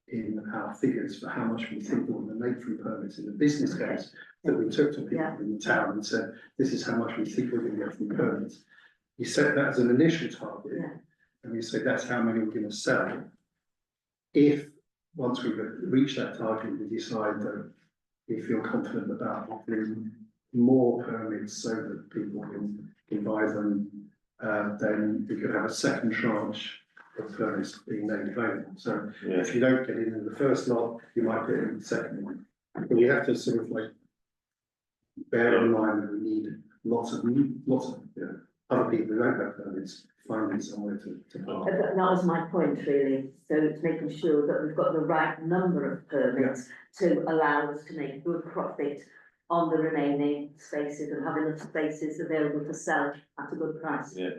in our figures for how much we think we're going to make from permits in the business case that we took to people in the town and said, this is how much we think we're going to get from permits. you set that as an initial target, Yeah. and you say that's how many we're gonna sell. If, once we've reached that target, we decide that we feel confident about offering more permits so that people can buy them, then we could have a second tranche of permits being made available. So Yeah. if you don't get in the first lot, you might get in the second one. But we have to sort of like bear in mind that we need lots of other people who don't have permits finding somewhere to park. That was my point really, so it's making sure that we've got the right number of permits to allow us to make a good profit on the remaining spaces and have enough spaces available to sell at a good price. Yeah.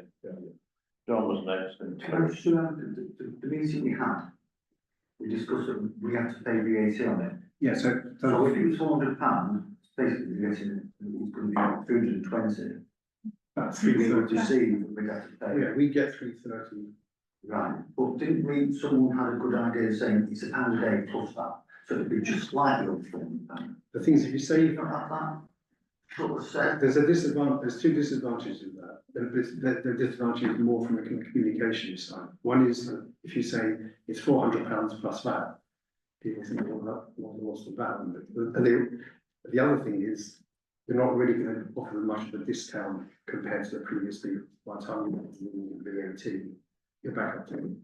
John was next. Can I just, the meeting we had, we discussed that we have to pay VAT on it. Yeah, so So if it was £400, basically you're getting, it's going to be 320. that's We would 330. receive, we'd have to pay. Yeah, we get 330. Right, but didn't we, someone had a good idea saying it's £1 a day plus that, so it'd be just slightly over £400. The thing is, if you say You don't have that sort of set. there's a disadvantage, there's two disadvantages of that. The disadvantage is more from a communication side. One is that if you say it's £400 plus VAT, people think, well, what's the VAT? And the other thing is, we're not really going to offer much of a discount compared to the previous deal. By the time you do VAT, you're back up to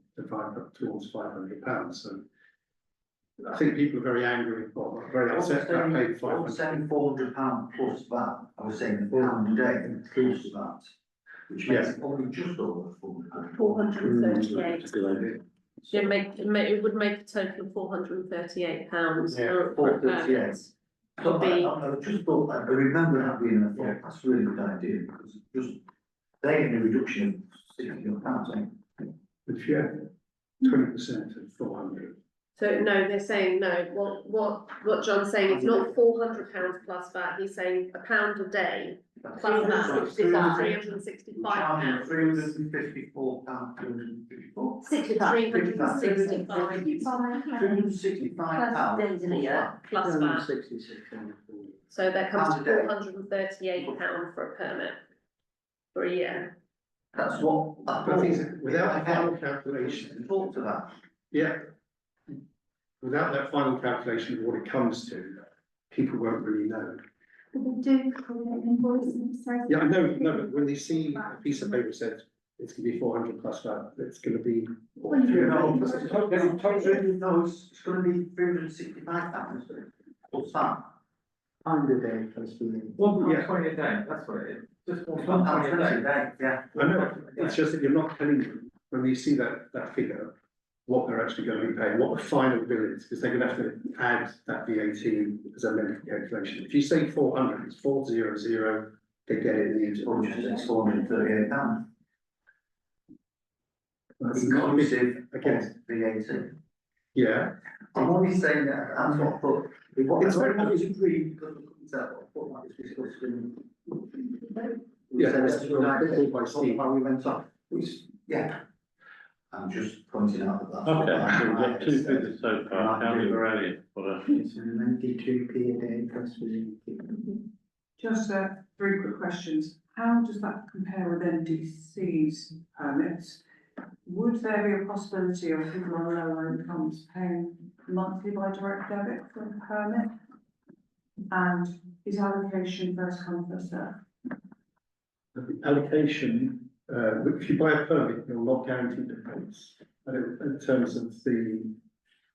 towards £500. So I think people are very angry, or very upset about paying I was saying £500. £400 plus that, I was saying £1 a day plus that, which makes it only just over £400. 438. Good idea. It would make a total of £438 Yeah, for £438. permits. So Be- I just thought, I remember that being, and I thought, that's a really good idea, because just, they get a reduction of £60, ain't they? If you have 20% of 400, So no, they're saying no, what John's saying is not £400 plus VAT, he's saying £1 a day. Plus that, £365. £354, £354. 65. £365 Days in a year. Plus VAT, 66. so that comes to Pound a day. £438 for a permit for a year. That's what I But the thought. thing is, without a final calculation, Talk to that. yeah. Without that final calculation of what it comes to, people won't really know. Yeah, I know, no, but when they see a piece of paper said it's gonna be 400 plus that, it's gonna be. No, it's gonna be £365 plus that. Under day plus the. £1.20 Yeah. a day, that's what it is, just £1.20 £1.20 a a day. day, yeah. I know, it's just that you're not telling them, when they see that figure, what they're actually gonna be paying, what the final bill is, because they're gonna have to add that VAT as a mental calculation. If you say 400, it's 400, they get it immediately. It's £438. That's Inclusive again, of VAT. yeah, I'm only saying that, that's what I thought. It's very much agreed, because we couldn't tell, what that was discussed in. Yeah, That's it's a good idea. called by Steve. How we went on, which, yeah. I'm just pointing out that that's. Okay, so we've got two figures so far, County Borelli, what a. It's 92p a day plus Just three quick questions. How does that compare with NDC's permits? Would there be a possibility of people on lower incomes paying monthly by direct debit for a permit? And is allocation first come, first served? the allocation, if you buy a permit, you're not guaranteed to pay. And in terms of the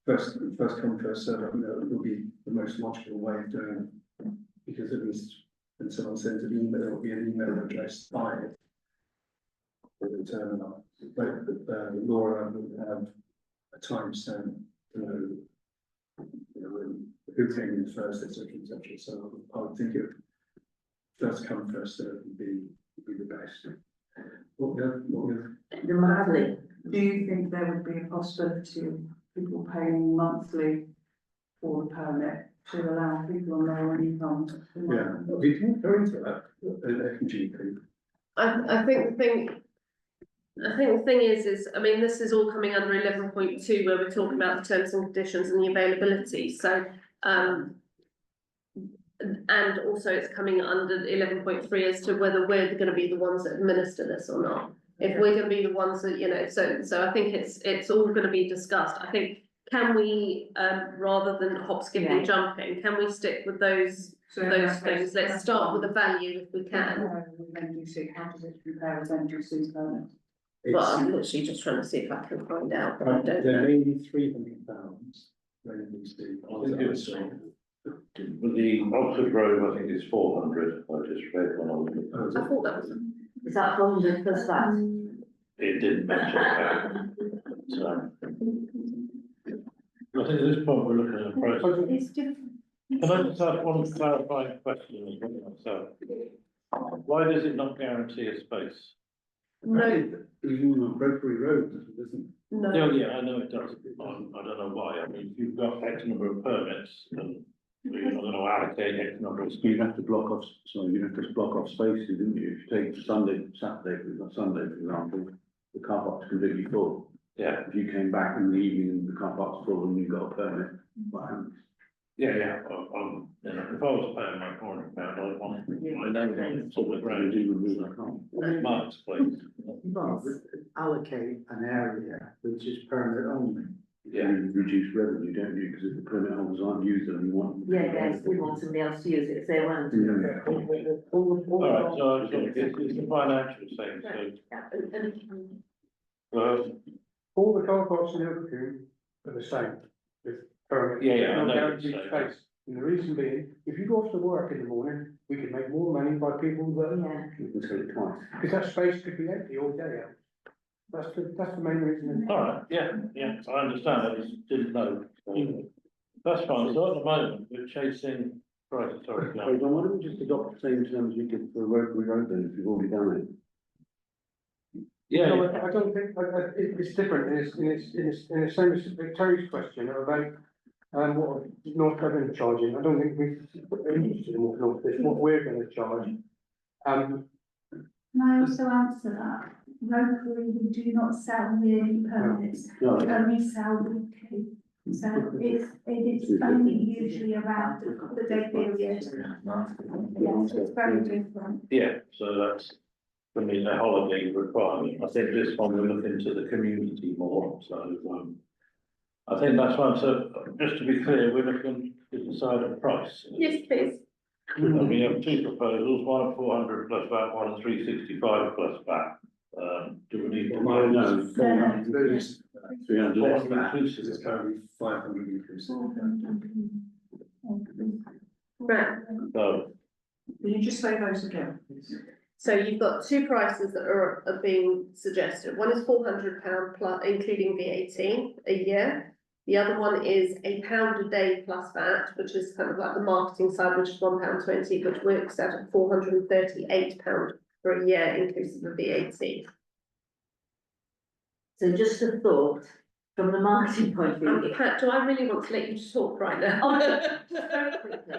first come, first served, I think that will be the most logical way of doing it. Because at least when someone sends an email, there will be an email address by it. For the terminal, but Laura will have a timestamp to know, who came in first, etc., etc. So I would think it first come, first served would be the best. What The monthly, Do you think there would be a possibility of people paying monthly for a permit to allow people on lower incomes? yeah, we can go into that, FGP. I think the thing is, I mean, this is all coming under 11.2 where we're talking about the terms and conditions and the availability, so, and also it's coming under 11.3 as to whether we're gonna be the ones that administer this or not. If we're gonna be the ones that, you know, so I think it's all gonna be discussed. I think, can we, rather than hop, skipping, Yeah. jumping, can we stick with those So in that case, things? Let's that's start with one. the value if we can. With NGC, how does it compare with NGC's permit? But It's, I'm literally just trying to see if I can find out, but I don't they're know. mainly £300. Randomly speaking. I think it's, with the Oxford Grove, I think it's 400, I just read when I was looking. Oh, is I it? thought that was. Is that 400 plus that? It didn't mention that. So, I think at this point we're looking at a process. It's different. Can I just ask one clarifying question as well? So, why does it not guarantee a space? No, Even on Brokery Road, doesn't no. Oh, yeah, I know it does. I don't know why. I mean, if you've got X number of permits, then you're not going to allocate X number of You'd speed. have to block off, sorry, you'd have to block off spaces, didn't you? If you take Sunday, Saturday, Sunday, for example, the car park's completely full. Yeah, If you came back in the evening and the car park's full and you got a permit, what happens? yeah. You know, if I was paying my £400, I'd want, I know that it's all the ground, You remove that car. Mark's place. allocate an area which is permit only. Yeah. You reduce revenue, don't you? Because if the permit holders aren't using them, you want. them to Yeah, be yes, we want somebody else to use it if they weren't. Yeah. All right, so it's the financial thing, so, All the car parks in Ilfracombe are the same, with permit. Yeah, I no know guaranteed it's the same. space. And the reason being, if you go off to work in the morning, we can make more money by people that, Yeah. You can sell it twice. because that space could be empty all day. That's the main reason. all right, yeah, I understand, I just didn't know. That's fine, so at the moment, we're chasing, right, sorry, So no. why don't we just adopt the same terms you did for Brokery Road then, if you've already done it? Yeah, No, I don't think, it's different in the same as Terry's question about, what North Devon are charging. I don't think we're interested in what we're gonna charge. Can I also answer that? Locally, we do not sell yearly permits, we No, only sell weekly. So it's only usually around the day period. Yes, it's very different. yeah, so that's, for me, a holiday requirement, I think this one will look into the community more, so, I think that's one, so, just to be clear, we're looking to decide a price. Yes, please. And we have two proposals, one at 400 plus VAT, one at 365 plus VAT. Do we need to? No, no. There's 300 less What than. inclusive it's of currently 500 increases. Right, So, Can you just say those again, please? so you've got two prices that are being suggested. One is £400 plus, including VAT a year. The other one is £1 a day plus VAT, which is kind of like the marketing side, which is £1.20, which works out at £438 for a year inclusive of VAT. So just a thought, from the marketing point of view. Pat, do I really want to let you talk right now? Oh, no, just very quickly.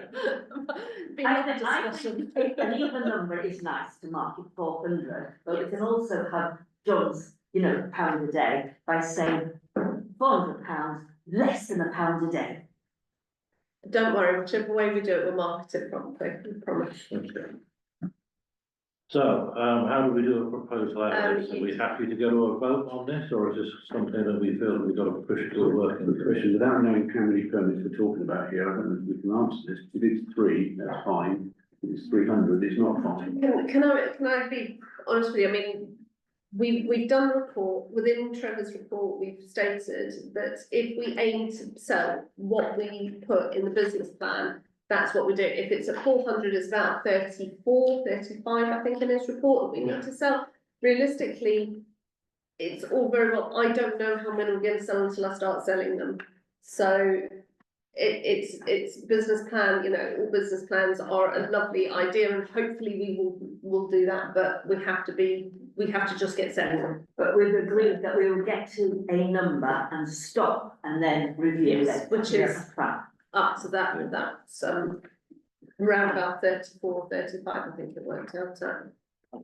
Be I another think discussion. an even number is nice to market 400, but we can also have John's, you know, £1 a day by saying £400, less than £1 a day. Don't worry, whichever way we do it, we'll market it properly, I promise. so, how do we do a proposal out of this? Are you- we happy to go to a vote on this, or is this something that we feel that we've got to push to a working? Question, without knowing how many permits we're talking about here, I don't know if we can answer this. If it's 3, that's fine. If it's 300, it's not fine. Can I be honest with you, I mean, we've done the report, within Trevor's report, we've stated that if we aim to sell what we put in the business plan, that's what we do. If it's at 400, it's about 34, 35, I think, in his report that we need to sell. Realistically, it's all very well, I don't know how many we're gonna sell until I start selling them. So it's business plan, you know, all business plans are a lovely idea and hopefully we'll do that, but we have to just get selling them. But we've agreed that we will get to a number and stop and then review Yes, it. which is- Fine. Up to that's around about 34, 35, I think it worked out at.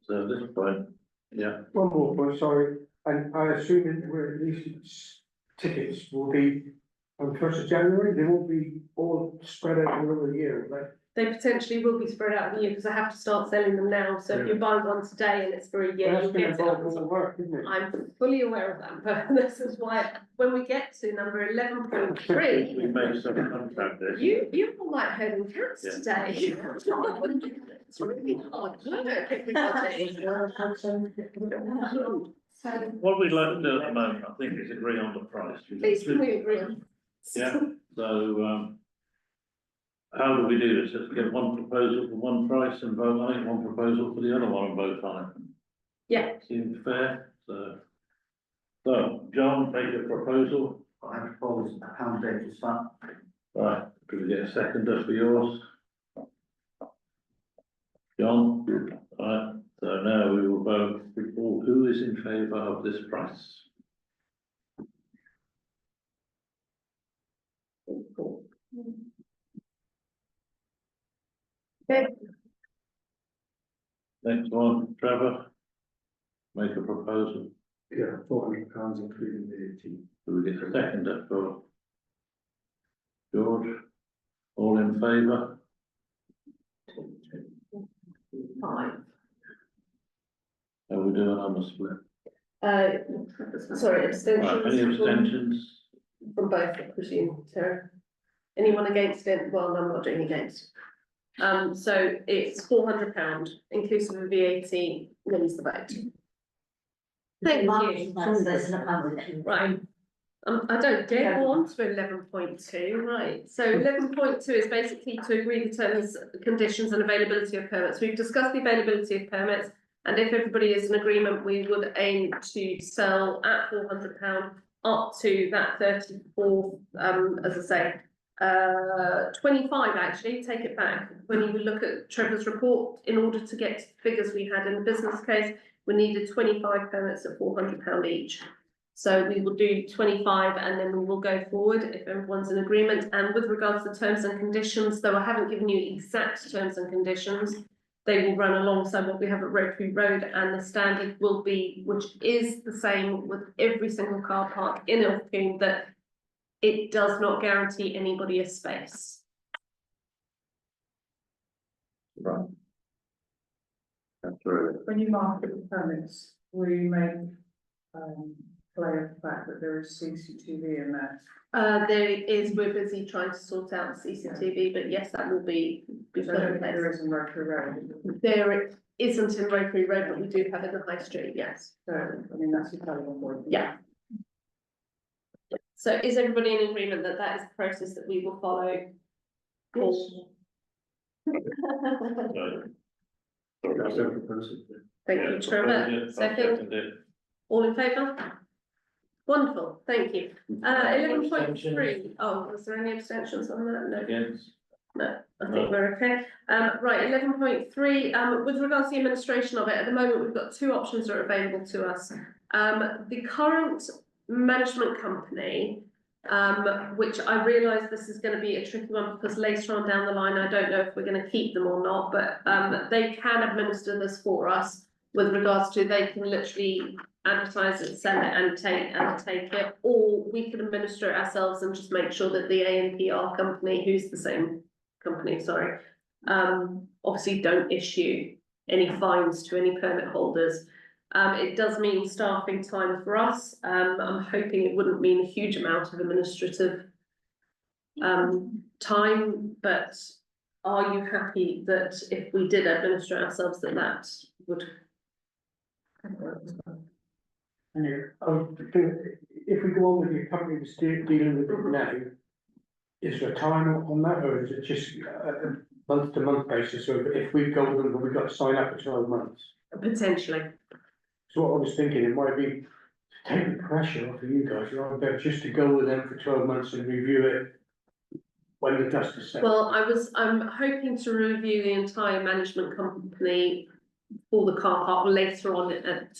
So at this point, yeah, One more point, sorry, and I assume that we're at least tickets will be on first of January, they won't be all spread out over the year, right? They potentially will be spread out in the year, because I have to start selling them now, so if you buy one today and it's for a year, That's you'll gonna get it. involve more work, isn't it? I'm fully aware of that, but this is why, when we get to number 11.3. We may sort of contract this. You're all like herding cats Yeah. today. It's really hard work, everybody. So, What we'd like to do at the moment, I think, is agree on the price. Please, can we agree on? Yeah, so, how do we do this? Let's get one proposal for one price and vote on it, one proposal for the other one and vote on it. Yeah. Seems fair, so. So, John, take a proposal. I propose £1 to start. Right, could we get a seconder for yours? John, right, so now we will vote, who is in favour of this price? Okay. Next one, Trevor. Make a proposal, Yeah, £400 including VAT. do we get a seconder for George? All in favour? 5. How are we doing on the split? Sorry, Right, abstentions. any abstentions? From both, I presume, Sarah. Anyone against it? Well, I'm not doing against. So it's £400, inclusive of VAT, wins the vote. Thank you. There's an amendment. Right. I don't dare go on to 11.2, right, so 11.2 is basically to agree the terms, conditions and availability of permits. We've discussed the availability of permits, and if everybody is in agreement, we would aim to sell at £400 up to that 34, as I say, 25 actually, take it back. When you look at Trevor's report, in order to get to the figures we had in the business case, we needed 25 permits at £400 each. So we will do 25 and then we will go forward if everyone's in agreement. And with regards to terms and conditions, though I haven't given you exact terms and conditions, they will run alongside what we have at Rotary Road, and the standard will be, which is the same with every single car park in Ilfracombe, that it does not guarantee anybody a space. Right. That's right. When you market the permits, will you make, play of the fact that there is CCTV in there? We're busy trying to sort out the CCTV, but yes, that will be So I put don't in think place. there is in Rotary Road. There isn't in Rotary Road, but we do have it in the High Street, yes. So, I mean, that's your telephone point. Yeah. So is everybody in agreement that that is the process that we will follow? That's their proposal. Thank you, Trevor. Second, all in favour? Wonderful, thank you. 11.3, oh, was there any abstentions on that? No. Against? No, I think we're okay. Right, 11.3, with regards to the administration of it, at the moment, we've got two options that are available to us. The current management company, which I realise this is going to be a tricky one because later on down the line, I don't know if we're going to keep them or not, but they can administer this for us with regards to they can literally advertise it, sell it and take it, or we can administer it ourselves and just make sure that the ANPR company, who's the same company, sorry, obviously don't issue any fines to any permit holders. It does mean staffing time for us. I'm hoping it wouldn't mean a huge amount of administrative time, but are you happy that if we did administer ourselves that would? If we go on with the company that's dealing with it now, is there a time on that, or is it just a month to month basis? So if we go with them, we've got to sign up for 12 months. Potentially. So what I was thinking, it might be to take the pressure off of you guys, rather than just to go with them for 12 months and review it when the dust is settled. Well, I'm hoping to review the entire management company for the car park later on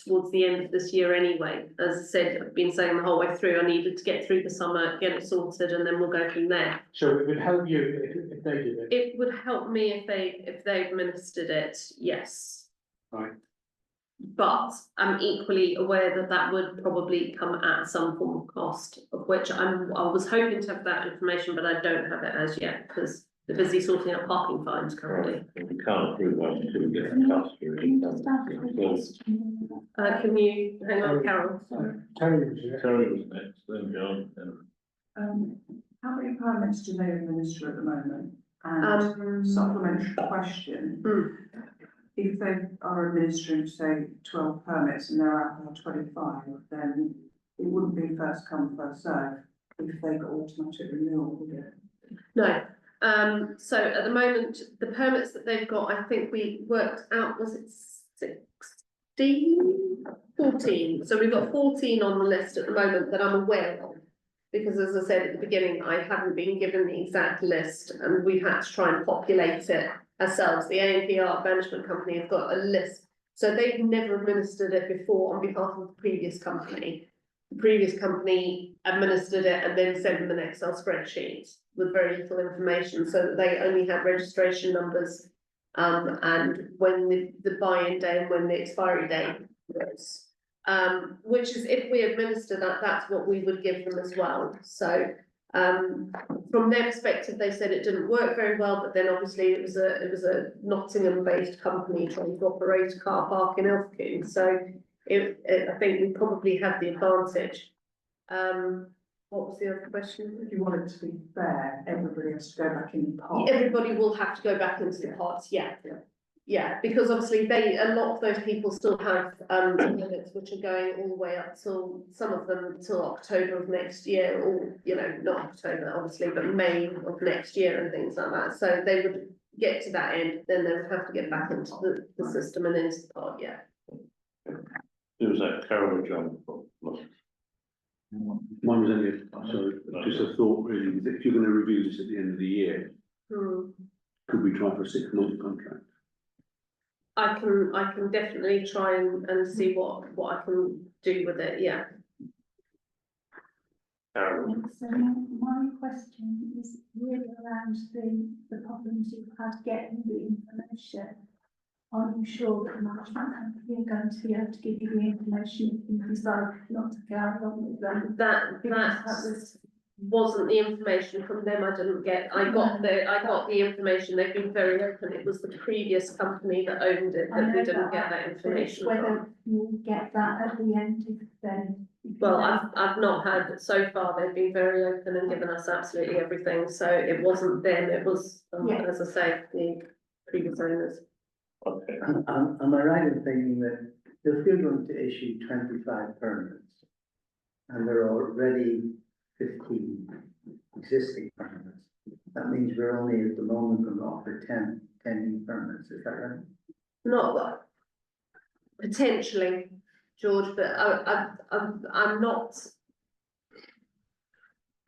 towards the end of this year anyway. As I said, I've been saying the whole way through, I needed to get through the summer, get it sorted, and then we'll go from there. So it would help you if they did it. It would help me if they administered it, yes. Right. but I'm equally aware that that would probably come at some form of cost, of which I was hoping to have that information, but I don't have it as yet, because they're busy sorting out parking fines currently. We can't prove what until we get the cost through. Can you, hang on, Carol? Terry was next, then John, then. How many permits do they administer at the moment? And supplementary question. If they are administering, say, 12 permits and they're out of 25, then it wouldn't be first come, first served if they got automatic renewal, would it? No, so at the moment, the permits that they've got, I think we worked out, was it 16? 14, so we've got 14 on the list at the moment that I'm aware of. Because as I said at the beginning, I haven't been given the exact list and we've had to try and populate it ourselves. The ANPR management company have got a list. So they've never administered it before on behalf of the previous company. The previous company administered it and then sent them an Excel spreadsheet with very little information, so that they only had registration numbers and when the buy-in day and when the expiry date was. Which is, if we administer that, that's what we would give them as well. So from their perspective, they said it didn't work very well, but then obviously it was a Nottingham-based company trying to operate a car park in Ilfracombe. So I think we probably have the advantage. What was the other question? If you want it to be fair, everybody has to go back in the pot. Everybody will have to go back into the pots, yeah. Yeah, because obviously a lot of those people still have limits which are going all the way up till, some of them till October of next year, or, you know, not October obviously, but May of next year and things like that. So they would get to that end, then they would have to get back into the system and into the pod, yeah. There was that Carol John. Mine was only, sorry, just a thought really, if you're going to review this at the end of the year, could we try for a 6-month contract? I can definitely try and see what I can do with it, yeah. So my question is really around the problems you've had getting the information. Are you sure that the management company are going to be able to give you the information if you decide not to carry on with them? That wasn't the information from them. I didn't get. I got the information. They've been very open. It was the previous company that owned it that we didn't get that information whether from. you'll get that at the end if then. Well, I've not had so far. They've been very open and given us absolutely everything. So it wasn't them. It was, as I say, the previous owners. Okay. Am I right in thinking that if you're going to issue 25 permits and there are already 15 existing permits, that means we're only at the moment going to offer 10 new permits, is that right? Not potentially, George, but I'm not.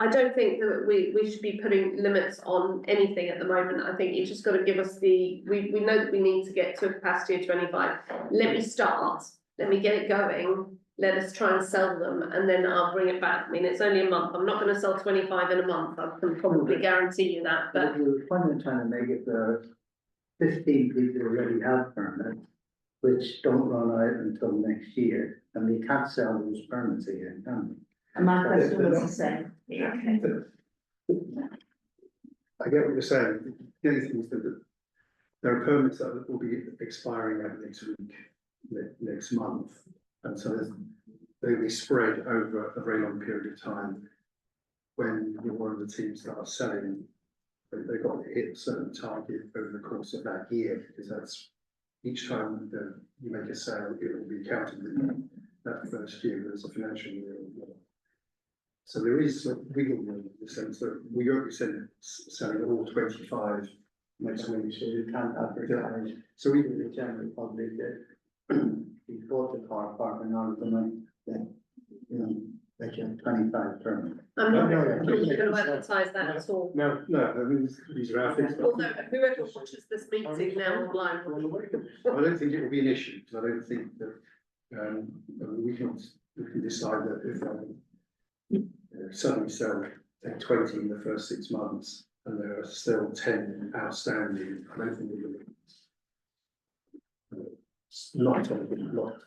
I don't think that we should be putting limits on anything at the moment. I think you just got to give us we know that we need to get to a capacity of 25. Let me start, let me get it going, let us try and sell them, and then I'll bring it back. I mean, it's only a month. I'm not going to sell 25 in a month. I can probably guarantee you that. But the point I'm trying to make it, there are 15 people who already have permits, which don't run out until next year, and we can't sell those permits again, can we? And my question was the same. I get what you're saying. The only thing is that there are permits that will be expiring next week, next month. And so they'll be spread over a very long period of time. When one of the teams starts selling, they've got to hit a certain target over the course of that year, because that's each time that you make a sale, it will be counted in that first year as a financial year. So there is a wiggle room in the sense that we won't be selling all 25 next week. So you can't advertise. So we, The general public that we bought the car park and now the money that, you know, that you have 25 permits. I'm not No, going to advertise that at all. no, I mean, these are our things. Although whoever watches this meeting now online will. I don't think it will be an issue, because I don't think that, we can decide that if, suddenly sell 20 in the first 6 months and there are still 10 outstanding, I don't think we're going to. lot of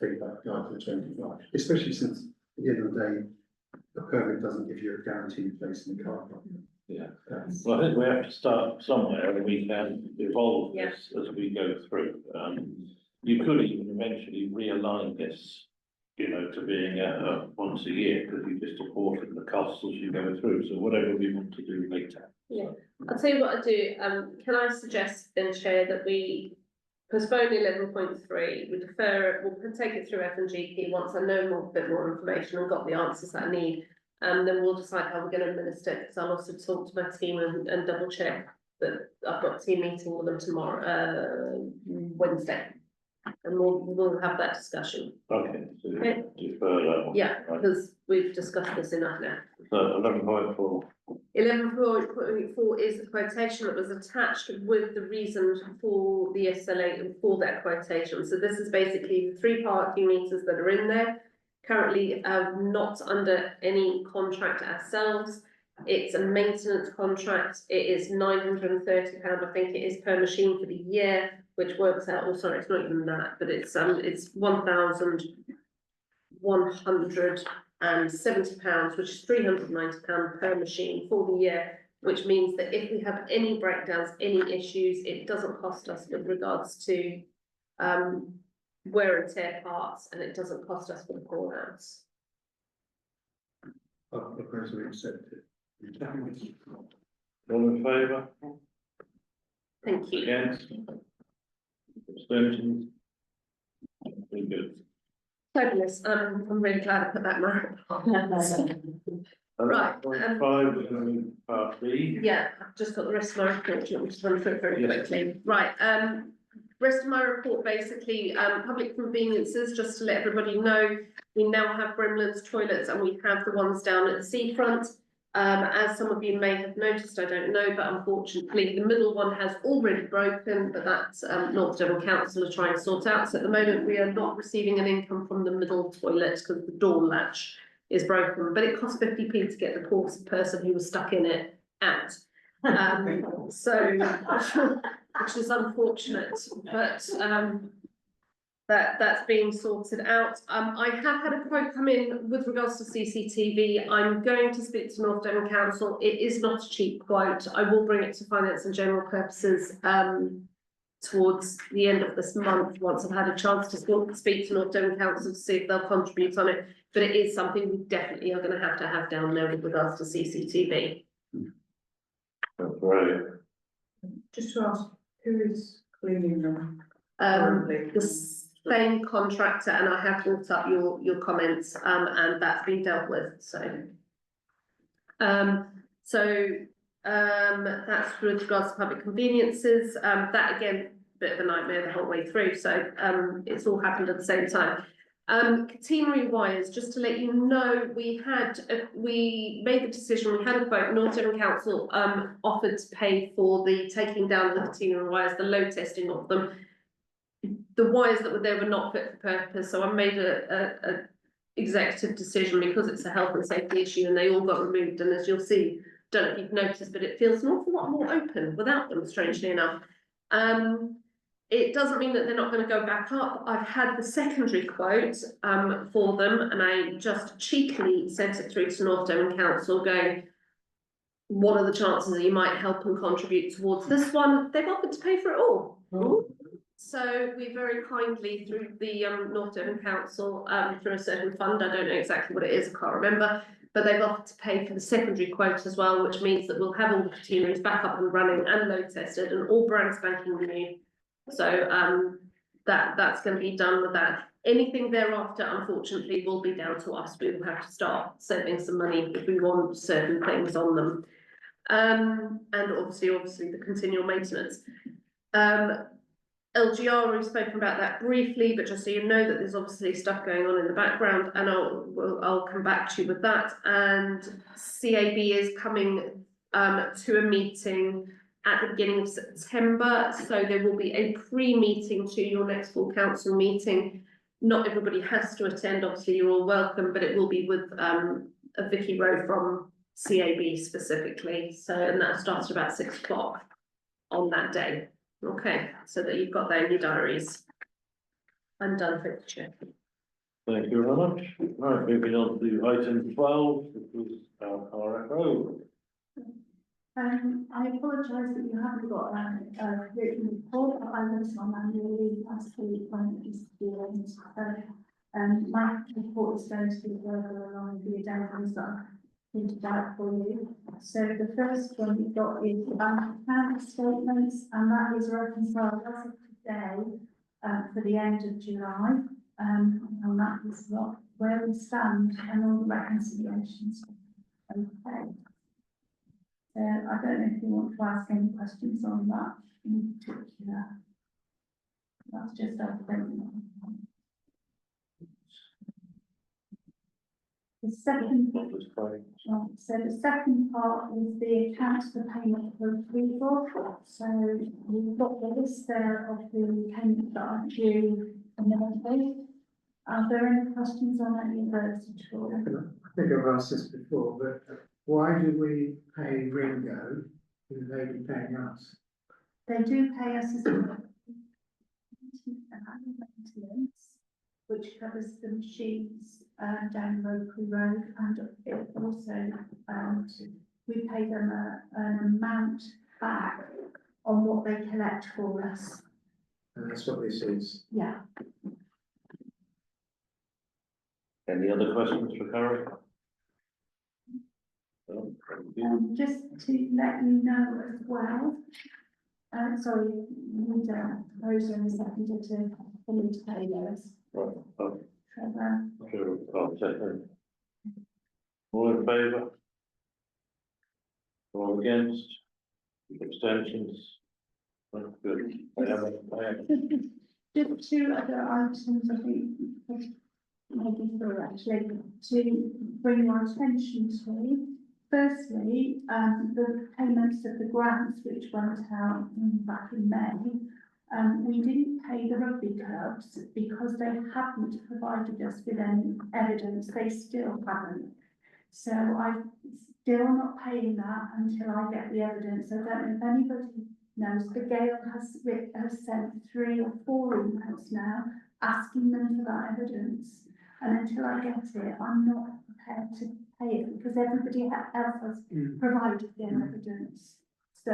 feedback after 25, especially since at the end of the day, the permit doesn't give you a guaranteed place in the car park. Yeah. That's- Well, I think we have to start somewhere and we can evolve Yeah. this as we go through. You could even eventually realign this, you know, to being a once a year, because you just supported the costs as you go through. So whatever we want to do later. I'll tell you what I do, can I suggest then, Chair, that we postpone 11.3, we defer it, we'll take it through F and GP once I know a bit more information and got the answers that I need. And then we'll decide how we're going to administer it, because I'll also talk to my team and double check that I've got a team meeting with them tomorrow, Wednesday. And we'll have that discussion. Okay, so Okay. defer that one. Yeah, Right. because we've discussed this enough now. So 11.4. 11.4 is the quotation that was attached with the reason for the SLA and for that quotation. So this is basically the 3 parking meters that are in there. Currently, not under any contract ourselves. It's a maintenance contract. It is £930, I think it is, per machine for the year, which works out, oh, sorry, it's not even that, but it's £1,170, which is £390 per machine for the year, which means that if we have any breakdowns, any issues, it doesn't cost us with regards to wear and tear parts, and it doesn't cost us for the call outs. I propose we accept it. All in favour? Thank you. Against? Abstentions? Very good. Fabulous. I'm really glad I put that in my Right, 11.5, we're going to move part B. Yeah, I've just got the rest of my report, which will run through it very Yes. quickly. Right, rest of my report, basically, public conveniences, just to let everybody know, we now have Brimlands toilets and we have the ones down at the seafront. As some of you may have noticed, I don't know, but unfortunately, the middle one has already broken, but that's North Devon Council are trying to sort out. So at the moment, we are not receiving an income from the middle toilet because the door latch is broken, but it costs 50p to get the poor person who was stuck in it out. So, which is unfortunate, but that's being sorted out. I have had a quote come in with regards to CCTV. I'm going to speak to North Devon Council. It is not a cheap quote. I will bring it to finance and general purposes towards the end of this month, once I've had a chance to speak to North Devon Council to see if they'll contribute on it. But it is something we definitely are going to have down there with regards to CCTV. Right. Just to ask, who is cleaning them? The same contractor, and I have brought up your comments, and that's been dealt with, so. That's with regards to public conveniences, that again, bit of a nightmare the whole way through, so, it's all happened at the same time. Catenary wires, just to let you know, we made the decision, we had a quote, North Devon Council, offered to pay for the taking down of the catenary wires, the load testing of them. The wires that were there were not fit for purpose, so I made a executive decision because it's a health and safety issue and they all got removed, and as you'll see, don't know if you've noticed, but it feels an awful lot more open without them, strangely enough. It doesn't mean that they're not going to go back up. I've had the secondary quote for them, and I just cheekily sent it through to North Devon Council going, what are the chances that you might help and contribute towards this one? They've offered to pay for it all. So we very kindly, through the North Devon Council, through a certain fund, I don't know exactly what it is, I can't remember, but they've offered to pay for the secondary quote as well, which means that we'll have all the catenaries back up and running and load tested and all brand spanking new. So that's going to be done with that. Anything thereafter, unfortunately, will be down to us. We will have to start saving some money if we want certain things on them. And obviously the continual maintenance. LGR, we've spoken about that briefly, but just so you know that there's obviously stuff going on in the background, and I'll come back to you with that. And CAB is coming to a meeting at the beginning of September, so there will be a pre-meeting to your next full council meeting. Not everybody has to attend, obviously you're all welcome, but it will be with a Vicky Rowe from CAB specifically. So, and that starts at about 6 o'clock on that day. Okay, so that you've got that in your diaries. I'm done, thank you, Chair. Thank you very much. Right, moving on to item 12, which was RFO. I apologise that you haven't got a written report, but I was on annual leave last week when it was due. My report is going to be further along the addendums that I've printed out for you. So the first one we've got is account statements, and that is reconciled as of today for the end of July. And that is where we stand and all the reconciliations. Okay. I don't know if you want to ask any questions on that in particular. That's just everything. The second, so the second part is the accounts for payment for approval. So we've got the list there of the payments that are due immediately. Are there any questions on any of those at all? I think I've asked this before, but why do we pay Ringo who they be paying us? They do pay us as a maintenance, which covers the machines down Rokery Road, and it also we pay them an amount back on what they collect for us. And that's what this is. Yeah. Any other questions for Carrie? Just to let you know as well, sorry, we need a proposer and a seconder to fully pay those. Right, Trevor. sure, I'll second. All in favour? All against? Abstentions? Good. I have. Just two other items, I think, maybe three actually, to bring your attention to. Firstly, the payments of the grants which went out back in May, we didn't pay the rugby clubs because they hadn't provided us with any evidence. They still haven't. So I'm still not paying that until I get the evidence. I don't know if anybody knows, but Gail has sent 3 or 4 emails now asking them for that evidence. And until I get it, I'm not prepared to pay it because everybody else has provided their evidence. So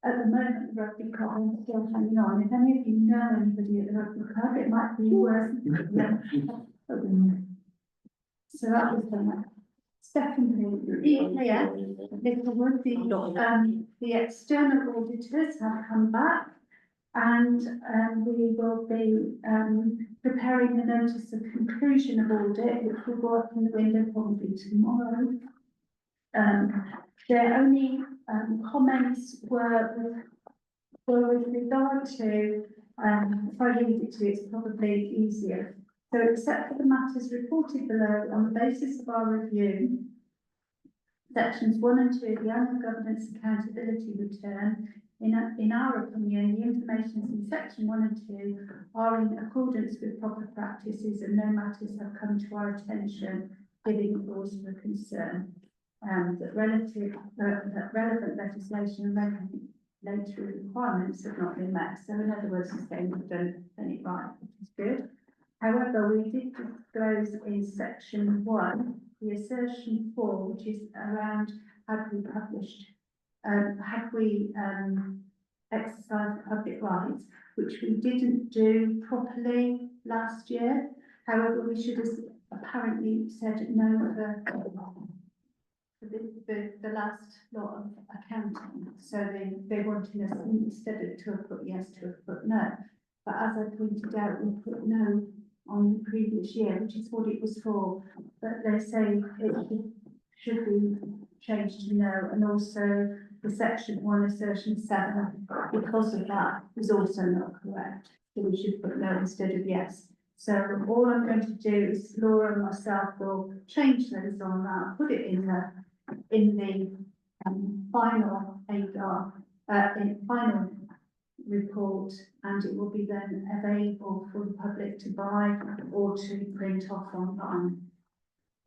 at the moment, the rugby club is still hanging on. If any of you know anybody at the rugby club, it might be worth So that was the secondly, the external auditors have come back, and we will be preparing the notice of conclusion of audit, which will go up in the window probably tomorrow. Their only comments were with regard to, if I read it to you, it's probably easier. So except for the matters reported below on the basis of our review, sections 1 and 2 of the annual governance accountability return, in our opinion, the information in section 1 and 2 are in accordance with proper practices and no matters have come to our attention giving cause for concern. That relevant legislation and regulatory requirements have not been met. So in other words, it's saying we've done it right, which is good. However, we did disclose in section 1 the assertion 4, which is around had we published, had we exercised public rights, which we didn't do properly last year. However, we should have apparently said no for the last lot of accounting. So they wanted us instead of to have put yes to have put no. But as I pointed out, we put no on the previous year, which is what it was for. But they say it should be changed to no, and also the section 1 assertion 7, because of that, is also not correct. So we should put no instead of yes. So all I'm going to do is Laura and myself will change those on that, put it in the final ADR, in final report, and it will be then available for the public to buy or to print off online.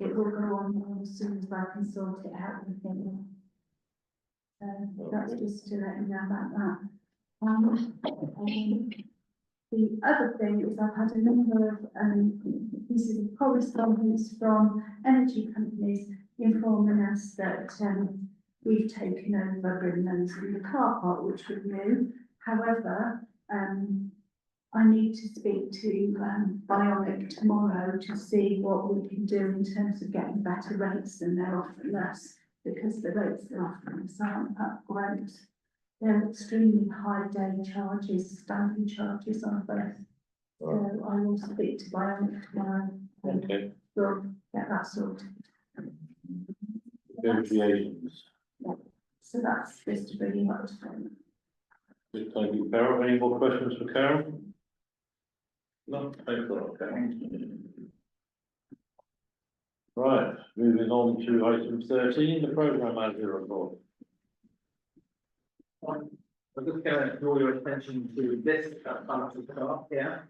It will go on as soon as I can sort it out with him. That's just to let you know about that. The other thing is I've had a number of pieces of correspondence from energy companies informing us that we've taken over Greenlands in the car park, which we knew. However, I need to speak to Bionic tomorrow to see what we can do in terms of getting better rates than they're offering us, because the rates they're offering us aren't that great. They're extremely high day charges, standing charges on both. So I will speak to Bionic tomorrow. And Okay. we'll get that sorted. Negotiations. So that's just really much fun. Good, thank you, Carol. Any more questions for Carol? No, thanks a lot, Carol. Right, moving on to item 13, the programme manager report. I'm just going to draw your attention to this financial chart here.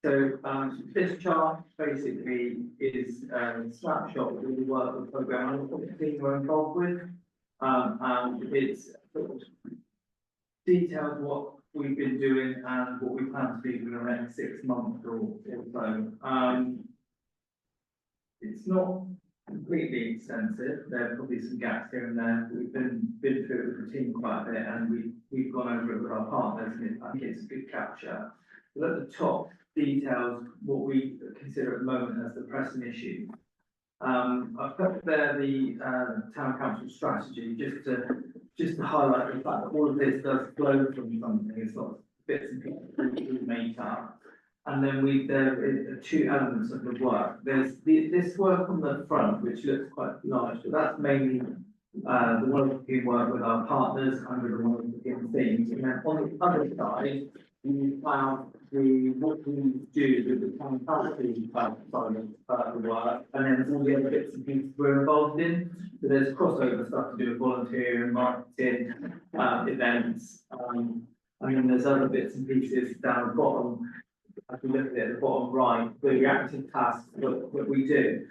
So this chart basically is a snapshot of the work the programme management team were involved with. And it's sort of detailed what we've been doing and what we plan to do for the next 6 months or so. It's not completely extensive. There are probably some gaps here and there. We've been through it with the team quite a bit, and we've gone over it with our partners, and I think it's a good capture. But at the top details what we consider at the moment as the pressing issue. I've put there the town council strategy just to highlight the fact that all of this does flow from something. It's not bits and pieces that we make up. And then there are two elements of the work. There's this work on the front, which looks quite large, but that's mainly the work we work with our partners under the work themes. And then on the other side, we have what we do with the town council side of the work, and then all the other bits and pieces we're involved in. So there's crossover stuff to do with volunteering, marketing, events, and then there's other bits and pieces down the bottom. If we look at it at the bottom right, the reactive tasks that we do.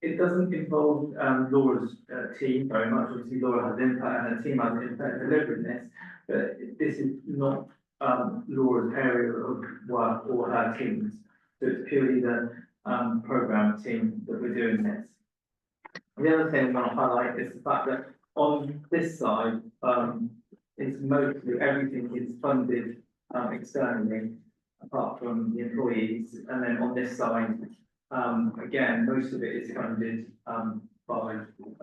It doesn't involve Laura's team very much. Obviously, Laura has input and her team has input in delivering this, but this is not Laura's area of work or her teams. So it's purely the programme team that we're doing this. The other thing I want to highlight is the fact that on this side, it's mostly everything is funded externally, apart from the employees, and then on this side, again, most of it is funded by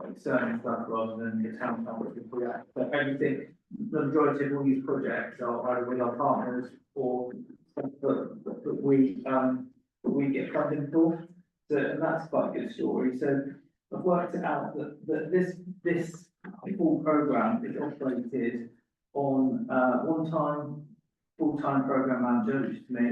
external stuff rather than the town council project. But everything, the majority of all these projects are either with our partners or that we get funding for. So and that's quite a good story. So I've worked it out that this full programme is operated on one-time full-time programme manager, which is me,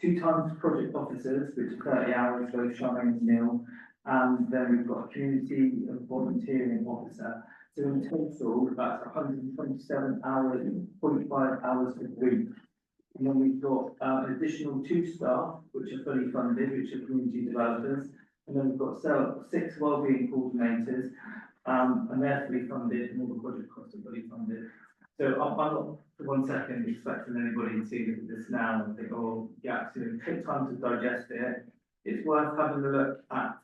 2 times project officers, which are 30 hours, both Charmaine and Neil, and then we've got a community and volunteering officer. So in total, that's 127 hours, 45 hours a week. And then we've got an additional 2 staff, which are fully funded, which are community developers. And then we've got 6 wellbeing coordinators, and they're fully funded, and all the project costs are fully funded. So I'm not for 1 second expecting anybody to look at this now and think, oh, yeah, it's going to take time to digest it. It's worth having a look at,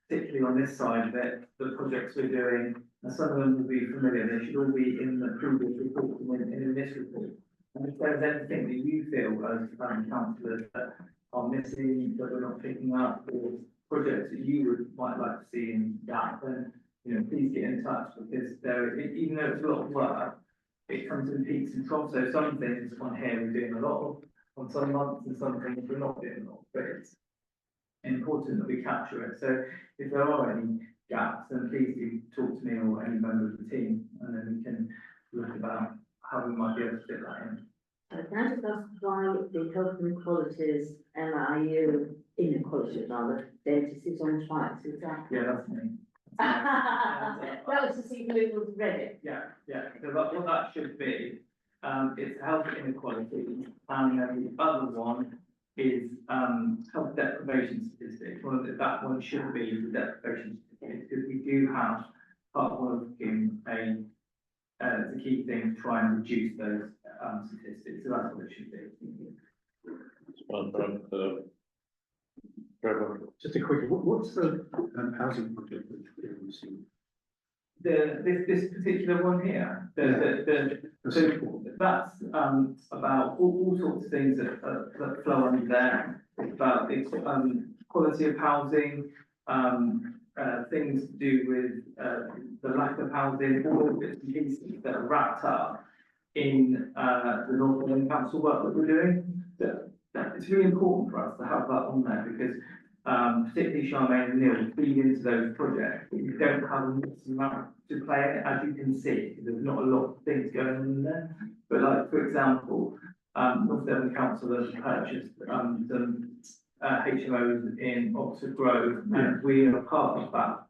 particularly on this side of it, the projects we're doing, and some of them will be familiar. They should all be in the previous report and in this report. And if there's anything that you feel as councillors that are missing, that we're not picking up, or projects that you might like to see in that, then please get in touch, because even though it's a lot of work, it comes in peaks and troughs. So some things on here we're doing a lot of, on some months, and some things we're not doing a lot. But it's important that we capture it. So if there are any gaps, then please do talk to me or any member of the team, and then we can look about how we might be able to fit that in. Can I just ask why the health inequalities, LIU inequalities rather, dentist is on twice, is that? Yeah, that's me. That was to see who was read it. Yeah. So what that should be, it's health inequality, and then the other one is health deprivation statistics. That one should be the deprivation statistics, because we do have part of working the key thing to try and reduce those statistics, so that's what it should be. Trevor. Just a quick, what's the housing project that you're seeing? This particular one here, so that's, about all sorts of things that flow under there. It's about, quality of housing, things to do with, the lack of housing, all of bits and pieces that are wrapped up in, the Northern Council work that we're doing. That it's really important for us to have that on there because, particularly Charmaine and Neil feed into those projects, but you don't have a massive amount to play in it, as you can see, there's not a lot of things going on in there. But like, for example, North Devon Council has purchased, some, HMOs in Oxford Grove, and we are part of that,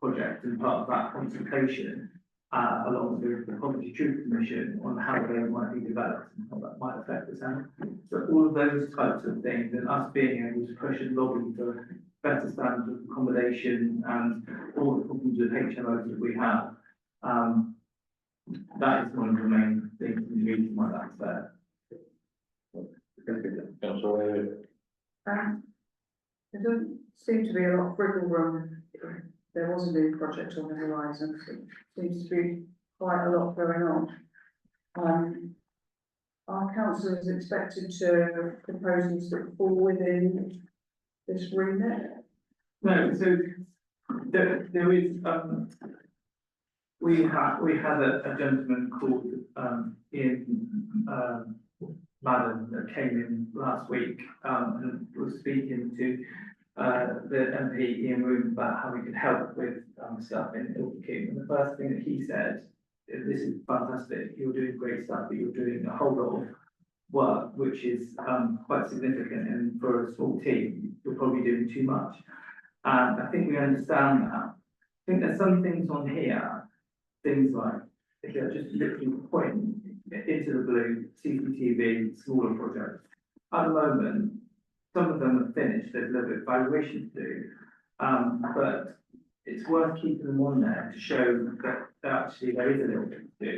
project and part of that consultation, along with the Property Truth Commission on how they might be developed and how that might affect the town. So all of those types of things, and us being able to push and lobby for better standards of accommodation and all the problems with HMOs that we have, that is one of the main things and the reason why that's there. Councillor. There doesn't seem to be a lot of wriggle room. There was a new project on the horizon, so it seems to be quite a lot going on. Our council is expected to proposals that fall within this remit. No, so there is, we had a gentleman called, Madam that came in last week, and was speaking to, the MP Ian Room about how we could help with, stuff in Ilfracombe. And the first thing that he said, this is fantastic, you're doing great stuff, but you're doing a whole lot of work, which is, quite significant, and for a small team, you're probably doing too much. And I think we understand that. I think there's some things on here, things like, if you're just literally pointing into the blue, CCTV, smaller projects. At the moment, some of them are finished, there's a little bit of evaluation to do. But it's worth keeping them on there to show that actually there is a little bit to do,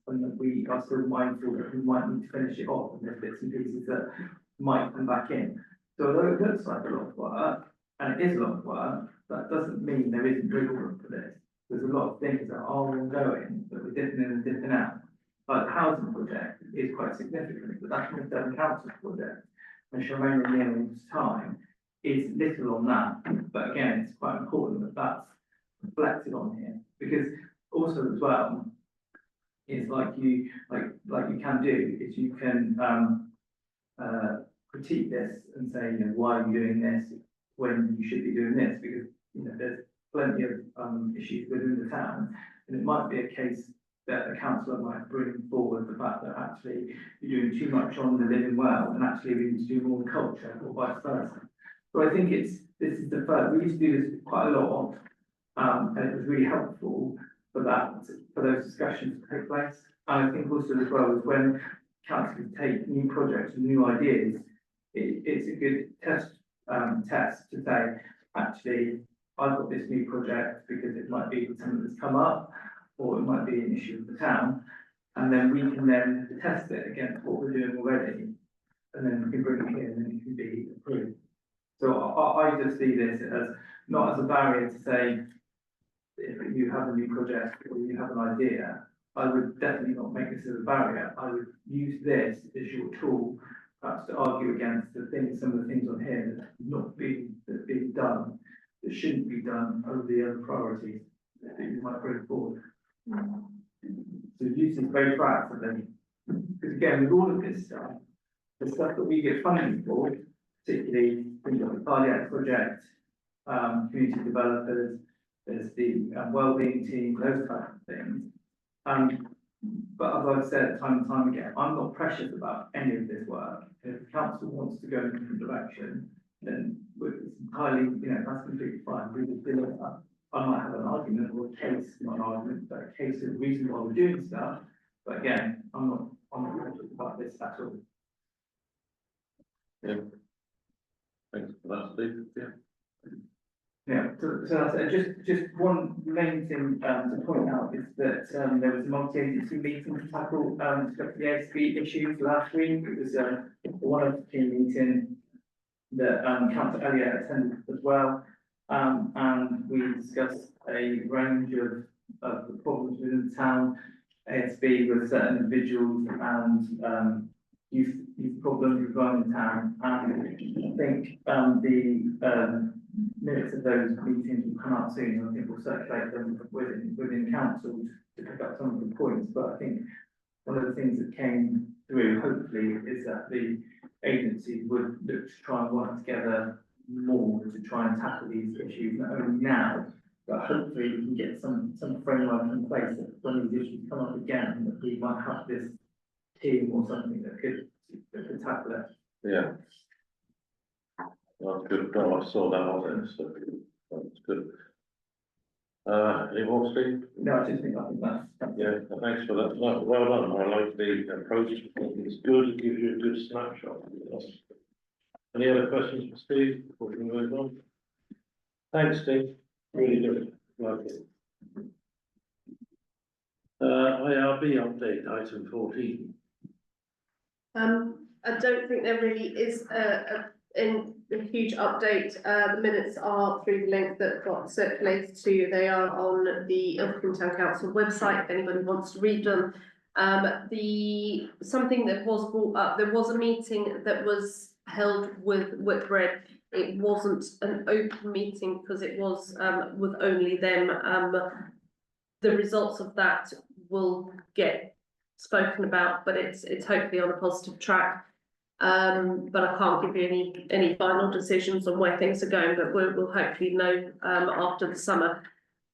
and that we are still mindful that we might need to finish it off, and there's bits and pieces that might come back in. So although it looks like a lot of work, and it is a lot of work, that doesn't mean there isn't wiggle room for this. There's a lot of things that are ongoing, that we're dipping in and dipping out. Like the housing project is quite significant, but that's the Devon Council project. And Charmaine and Neil's time is little on that, but again, it's quite important that that's reflected on here, because also as well, it's like you can do, is you can critique this and say, you know, why are you doing this when you should be doing this? Because, you know, there's plenty of issues within the town, and it might be a case that a councillor might bring forward the fact that actually you're doing too much on the living well, and actually we need to do more on culture, or vice versa. So I think this is the first, we used to do this quite a lot of, and it was really helpful for those discussions to take place. And I think also as well is when councillors take new projects and new ideas, it's a good test to say, actually, I've got this new project because it might be something that's come up, or it might be an issue of the town, and then we can then test it against what we're doing already, and then we can bring it in and it can be approved. So I just see this as not as a barrier to say, if you have a new project or you have an idea, I would definitely not make this as a barrier. I would use this as your tool, perhaps to argue against some of the things on here that are not being done, that shouldn't be done over the other priorities that you might bring forward. So use this very proactively, because again, with all of this stuff, the stuff that we get funding for, particularly things like the cardiac project, community developers, there's the wellbeing team, those types of things. But as I've said time and time again, I'm not precious about any of this work. If the council wants to go in a different direction, then it's entirely, you know, that's completely fine. We will deliver. I might have an argument or a case, not an argument, but a case of reason why we're doing stuff. But again, I'm not precious about this at all. Yeah. Thanks for that, Steve. Yeah. Yeah, so just one main thing to point out is that there was a multi-agency meeting to tackle the ASB issues last week. It was one of the team meeting that Councillor Elliott attended as well. And we discussed a range of the problems within the town, ASB with certain individuals and youth problems regarding the town. And I think the minutes of those meetings will come out soon, and I think we'll circulate them within council to pick up some of the points, but I think one of the things that came through, hopefully, is that the agencies would look to try and work together more to try and tackle these issues, not only now, but hopefully we can get some framework in place that when these issues come up again, that we might have this team or something that could tackle it. Yeah. Well, good, well, I saw that on it, so that's good. Any more, Steve? No, I think that's. Yeah, thanks for that. No, well done. I like the approach. It's good. It gives you a good snapshot. Any other questions for Steve before we move on? Thanks, Steve. Really good. Like it. IRB update, item 14. I don't think there really is a huge update. The minutes are through the link that got circulated to you. They are on the Ilfracombe Town Council website if anybody wants to read them. Something that was brought up, there was a meeting that was held with Whitbread. It wasn't an open meeting because it was with only them. The results of that will get spoken about, but it's hopefully on a positive track. But I can't give you any final decisions on where things are going, but we'll hopefully know after the summer.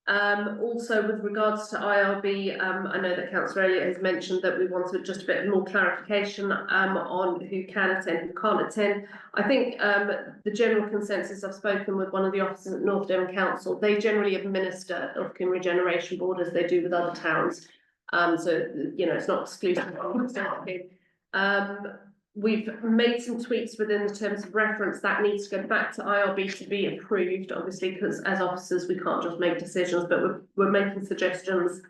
Also with regards to IRB, I know that Councillor Elliott has mentioned that we wanted just a bit more clarification on who can attend, who can't attend. I think the general consensus, I've spoken with one of the officers at North Devon Council, they generally administer Ilfracombe Regeneration Board as they do with other towns. So, you know, it's not exclusive. We've made some tweaks within the terms of reference that needs to go back to IRB to be approved, obviously, because as officers, we can't just make decisions, but we're making suggestions.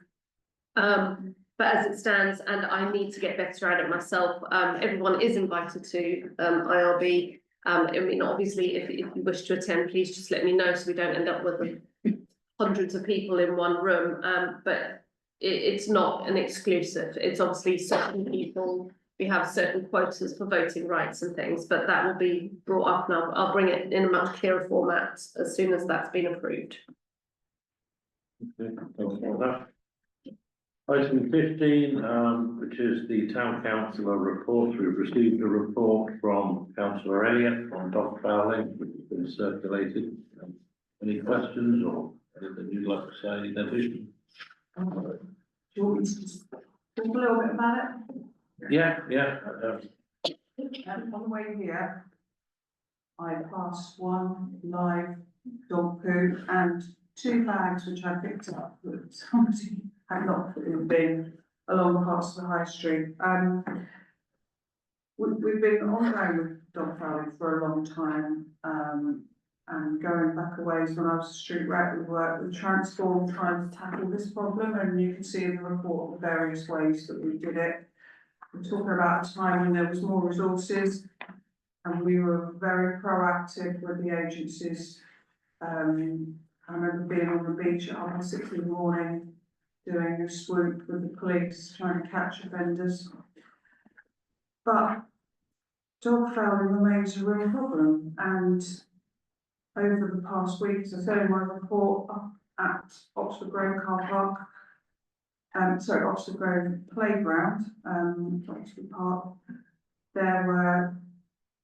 But as it stands, and I need to get better at it myself, everyone is invited to IRB. I mean, obviously, if you wish to attend, please just let me know so we don't end up with hundreds of people in one room. But it's not an exclusive. It's obviously certain people. We have certain quotas for voting rights and things, but that will be brought up and I'll bring it in a much clearer format as soon as that's been approved. Okay, thanks for that. Item 15, which is the Town Councillor report. We've received a report from Councillor Elliott on dog fouling, which has been circulated. Any questions or anything you'd like to say in addition? Do you want me to just talk a little bit about it? Yeah. On the way here, I passed one live dog poo and 2 bags which I picked up that somebody had not put in the bin along parts of the high street. We've been ongoing with dog fouling for a long time, and going back a ways when I was a street rat, we worked with Transport trying to tackle this problem, and you can see in the report the various ways that we did it. We're talking about a time when there was more resources and we were very proactive with the agencies. I remember being on the beach at 6:30 in the morning, doing a swoop with the police, trying to catch offenders. But dog fouling remains a real problem, and over the past week, as I said in my report, up at Oxford Grove car park, Oxford Grove Playground, Oxford Park, there were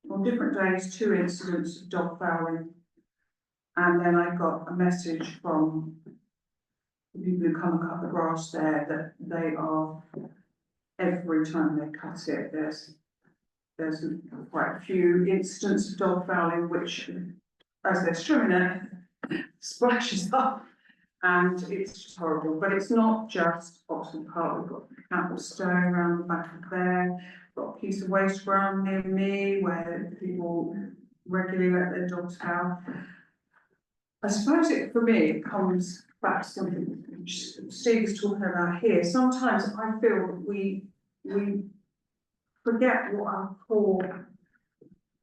on different days 2 incidents of dog fouling. And then I got a message from the people who come and cut the grass there that they are, every time they cut it, there's quite a few incidents of dog fouling, which as they're strimming it, splashes up. And it's just horrible, but it's not just Oxford Park. We've got Campbellstone around the back of there. We've got a piece of waste ground near me where people regularly let their dogs out. I suppose it, for me, it comes back to something which Steve was talking about here. Sometimes I feel that we forget what our core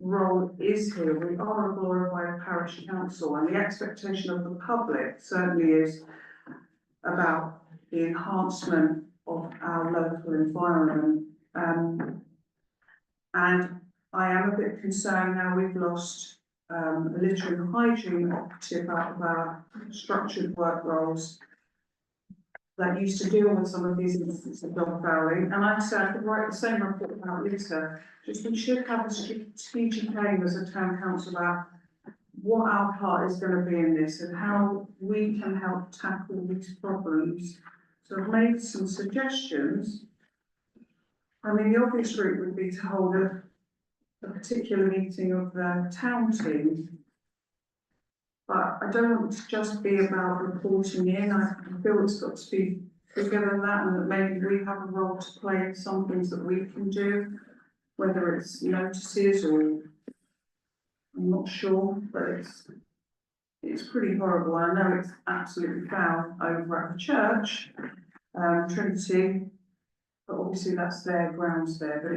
role is here. We are a glorified parish council, and the expectation of the public certainly is about the enhancement of our local environment. And I am a bit concerned now we've lost a litter and hygiene operative out of our structured work roles that used to deal with some of these instances of dog fouling. And I'd say I could write the same report about litter. Just we should have a strategic aim as a town council about what our part is going to be in this and how we can help tackle these problems. So I've made some suggestions. I mean, the obvious route would be to hold a particular meeting of the town team. But I don't want it to just be about reporting in. I feel it's got to be bigger than that, and that maybe we have a role to play in some things that we can do, whether it's notices or I'm not sure, but it's pretty horrible. I know it's absolutely foul over at the church, Trinity, but obviously that's their grounds there, but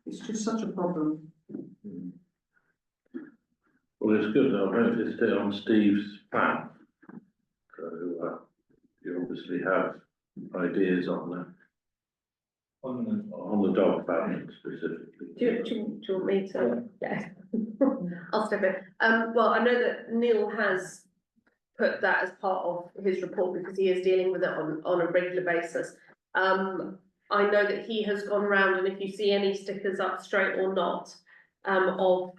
it's just such a problem. Well, it's good, I've noticed it on Steve's plan. So, you obviously have ideas on that. On the dog balance specifically. Do you want me to? Yeah. I'll step in. Well, I know that Neil has put that as part of his report because he is dealing with it on a regular basis. I know that he has gone around, and if you see any stickers up, straight or not, of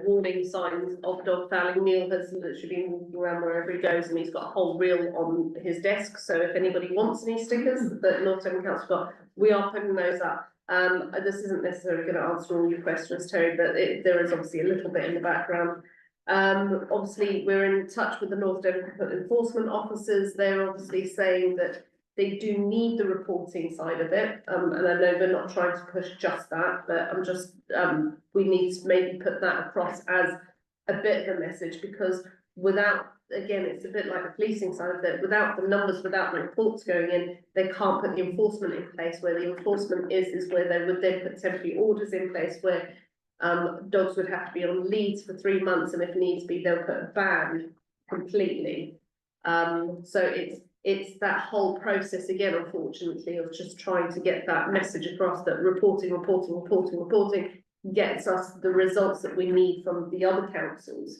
warning signs of dog fouling, Neil has literally been walking around wherever he goes, and he's got a whole reel on his desk. So if anybody wants any stickers that North Devon Council got, we are putting those up. This isn't necessarily going to answer all your questions, Terry, but there is obviously a little bit in the background. Obviously, we're in touch with the North Devon enforcement officers. They're obviously saying that they do need the reporting side of it, and I know they're not trying to push just that, but I'm just, we need to maybe put that across as a bit of a message, because without, again, it's a bit like the policing side of it, without the numbers, without the reports going in, they can't put the enforcement in place. Where the enforcement is where they would then put temporary orders in place where dogs would have to be on leads for 3 months, and if needs be, they'll put a ban completely. So it's that whole process again, unfortunately, of just trying to get that message across that reporting gets us the results that we need from the other councils,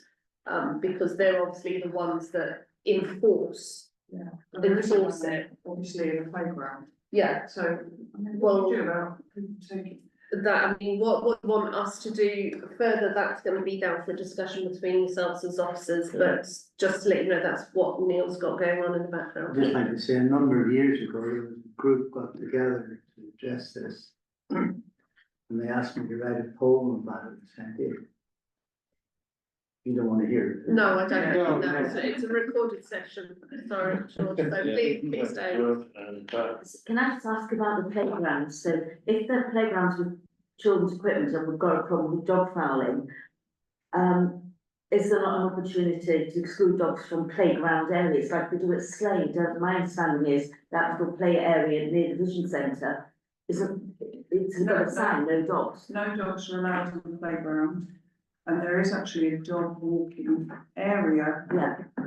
because they're obviously the ones that enforce it. Obviously in the playground. Yeah. So, I mean, Well, what do you do about people taking? That, I mean, what you want us to do further, that's going to be down for discussion between yourselves as officers, but just to let you know, that's what Neil's got going on in the background. Just like to say, a number of years ago, a group got together to address this. And they asked me to write a poem about it and send it. You don't want to hear it. No, I don't. No, No, no. it's a recorded session. Sorry, George, so please don't. Can I just ask about the playgrounds? So if the playgrounds with children's equipment and we've got a problem with dog fouling, is there not an opportunity to exclude dogs from playground areas like we do at Slade? My understanding is that little play area near the vision centre it's got a sign, no dogs. No dogs are allowed on the playground, and there is actually a dog walking area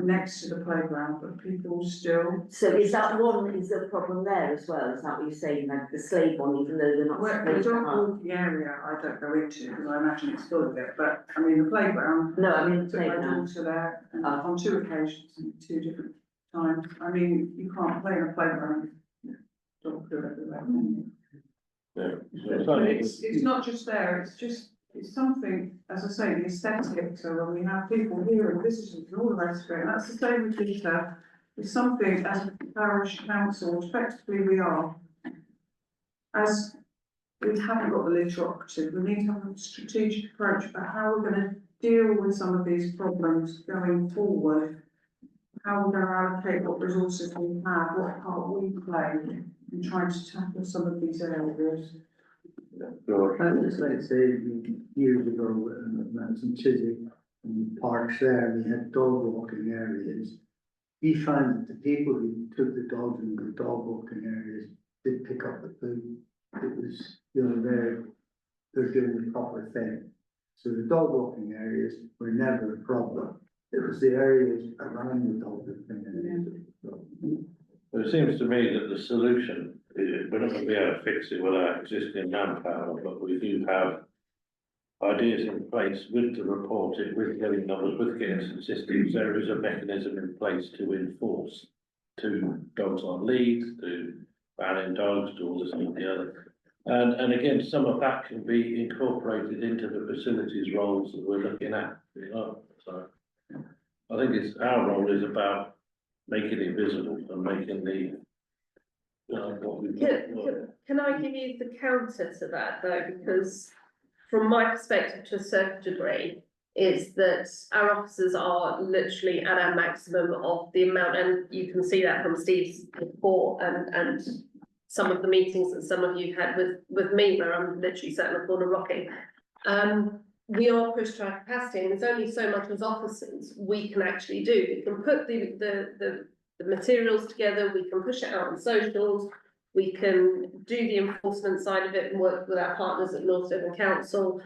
next to the playground, but people still. So is there a problem there as well? Is that what you're saying, like the Slade one, even though they're not Well, the supposed to dog have? walking area, I don't go into, because I imagine it's full of it, but I mean, the playground. No, I mean the Took my playground. daughter there, and on 2 occasions, and 2 different times. I mean, you can't play in a playground. Dog poo everywhere. But it's not just there, it's something, as I say, the aesthetics, so when we have people here and visitors and all the rest of it, and that's the same with litter. It's something as a parish council, effectively we are. As we haven't got the litter operative, we need to have a strategic approach about how we're going to deal with some of these problems going forward. How we're going to allocate what resources we have, what part we play in trying to tackle some of these areas. I would just like to say, years ago, when I was in Chiswick, and parks there, and we had dog walking areas. He found that the people who took the dogs in the dog walking areas did pick up the food. It was, you know, they're doing the proper thing. So the dog walking areas were never a problem. It was the areas around the dog walking areas. It seems to me that the solution, we're not going to be able to fix it with our existing manpower, but we do have ideas in place with the reporting, with getting numbers, with getting statistics. There is a mechanism in place to enforce to dogs on leads, to banning dogs, to all this and the other. And again, some of that can be incorporated into the facilities roles that we're looking at, you know, so. I think our role is about making it visible and making the, what we've got. Can I give you the counter to that though, because from my perspective to a certain degree, is that our officers are literally at our maximum of the amount, and you can see that from Steve's report and some of the meetings that some of you had with me, where I'm literally sat in the corner rocking. We are pushed to our capacity, and there's only so much as officers we can actually do. We can put the materials together, we can push it out on socials, we can do the enforcement side of it and work with our partners at North Devon Council,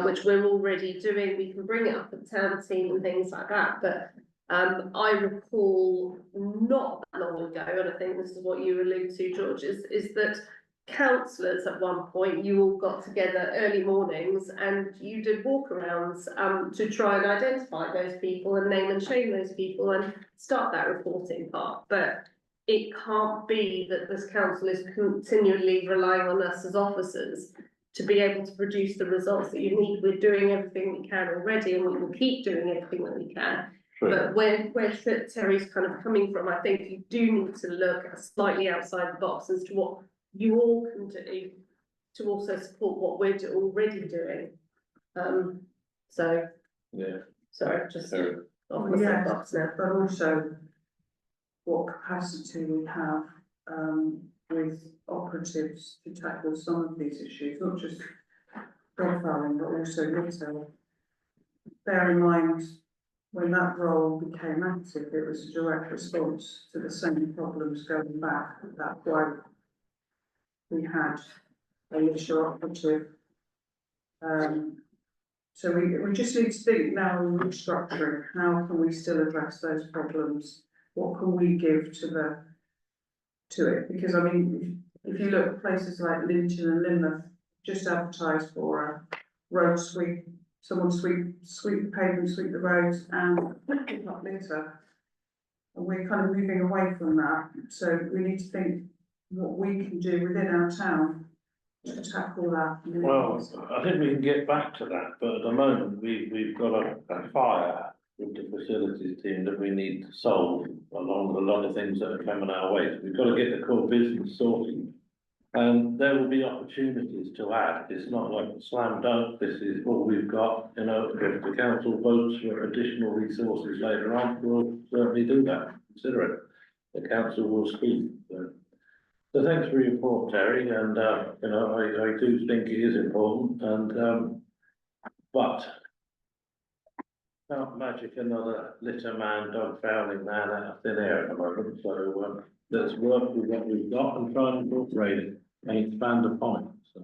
which we're already doing. We can bring it up at the town team and things like that. But I recall not that long ago, and I think this is what you allude to, George, is that councillors at one point, you all got together early mornings and you did walkarounds to try and identify those people and name and shame those people and start that reporting part. But it can't be that this council is continually relying on us as officers to be able to produce the results that you need. We're doing everything we can already, and we will keep doing everything that we can. True. But where Terry's kind of coming from, I think you do need to look slightly outside the box as to what you all can do to also support what we're already doing. So, yeah, sorry, just Sure. off my Yeah, soapbox now. but also what capacity we have with operatives to tackle some of these issues, not just profiling, but also litter. Bear in mind, when that role became active, it was a direct response to the same problems going back. That's why we had a litter operative. So we just need to think now in restructuring, how can we still address those problems? What can we give to it? Because I mean, if you look at places like Linton and Lynmouth, just advertised for a road sweep, someone sweep the pavement, sweep the roads and pick up litter. And we're kind of moving away from that. So we need to think what we can do within our town to tackle that. Well, I think we can get back to that, but at the moment, we've got a fire with the facilities team that we need to solve along with a lot of things that are coming our way. So we've got to get the core business sorted. And there will be opportunities to add. It's not like a slam dunk. This is all we've got. You know, if the council votes for additional resources later on, we'll certainly do that. Consider it. The council will speak. So thanks for your report, Terry. And you know, I do think it is important. And but can't magic another litter man, dog fouling man out of thin air at the moment. So let's work with what we've got and try and incorporate it and expand upon it.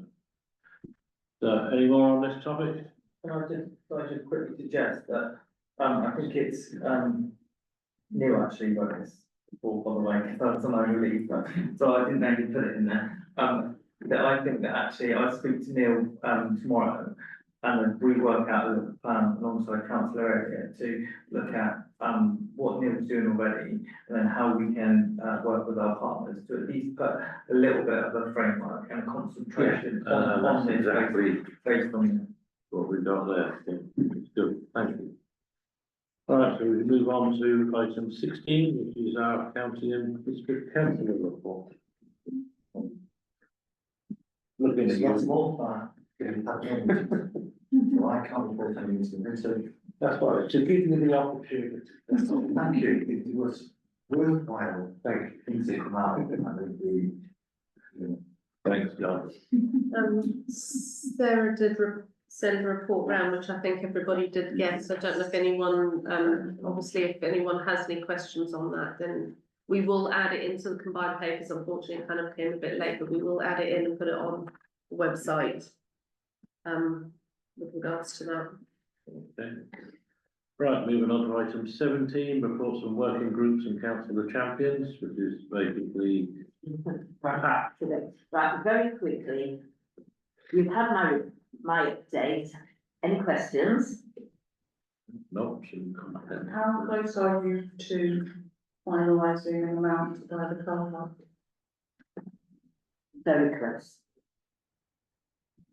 So, any more on this topic? Can I just quickly suggest that, I think it's, Neil actually wrote this before, by the way, because that's on my release, so I didn't actually put it in there. That I think that actually I speak to Neil, tomorrow, and then we work out a plan alongside councillor area to look at, what Neil's doing already, and then how we can, work with our partners to at least put a little bit of a framework and a concentration on this exactly based on. what we've got there. It's good, thank you. All right, so we move on to item 16, which is our county and district councillor report. Looking at Lots you. more fun. Well, I can't report anything to them, so That's right, to give you the opportunity. thank you. It was worthwhile. Thank you. Things that come out and Thanks, John. Sarah send a report round, which I think everybody did get, so I don't know if anyone, obviously if anyone has any questions on that, then we will add it into the combined papers. Unfortunately, it kind of came a bit late, but we will add it in and put it on the website. With regards to that. Okay. Right, moving on to item 17, reports from working groups and council of champions, which is basically Right, very quickly, you've had my update. Any questions? not. How close are you to finalising an amount by the car park? Very close.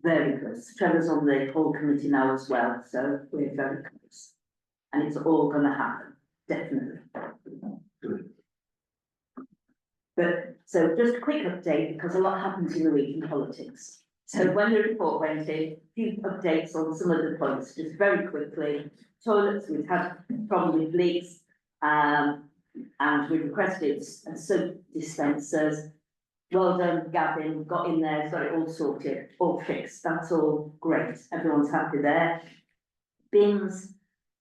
Very close. Trevor's on the whole committee now as well, so we're very close. And it's all gonna happen, definitely. Good. But, so just a quick update, because a lot happens in the week in politics. So when the report went in, a few updates on some of the points, just very quickly. Toilets, we've had problem with leaks, and we've requested soap dispensers. Well done, Gavin, got in there, got it all sorted, all fixed, that's all great, everyone's happy there. Bins,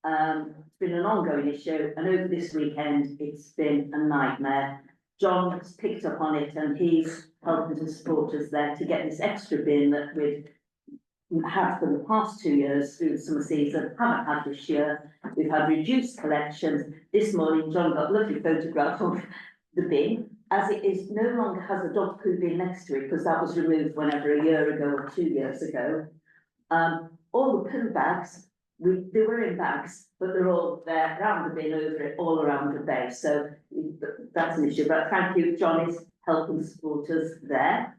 it's been an ongoing issue, and over this weekend, it's been a nightmare. John has picked up on it and he's helping to support us there to get this extra bin that we've had for the past 2 years through the summer season, haven't had this year. We've had reduced collections. This morning, John got a lovely photograph of the bin, as it is no longer has a dog poo bin next to it, because that was removed whenever a year ago or 2 years ago. All the poo bags, they were in bags, but they're all there around the bin, over it, all around the bay. So that's an issue. But thank you, John is helping support us there.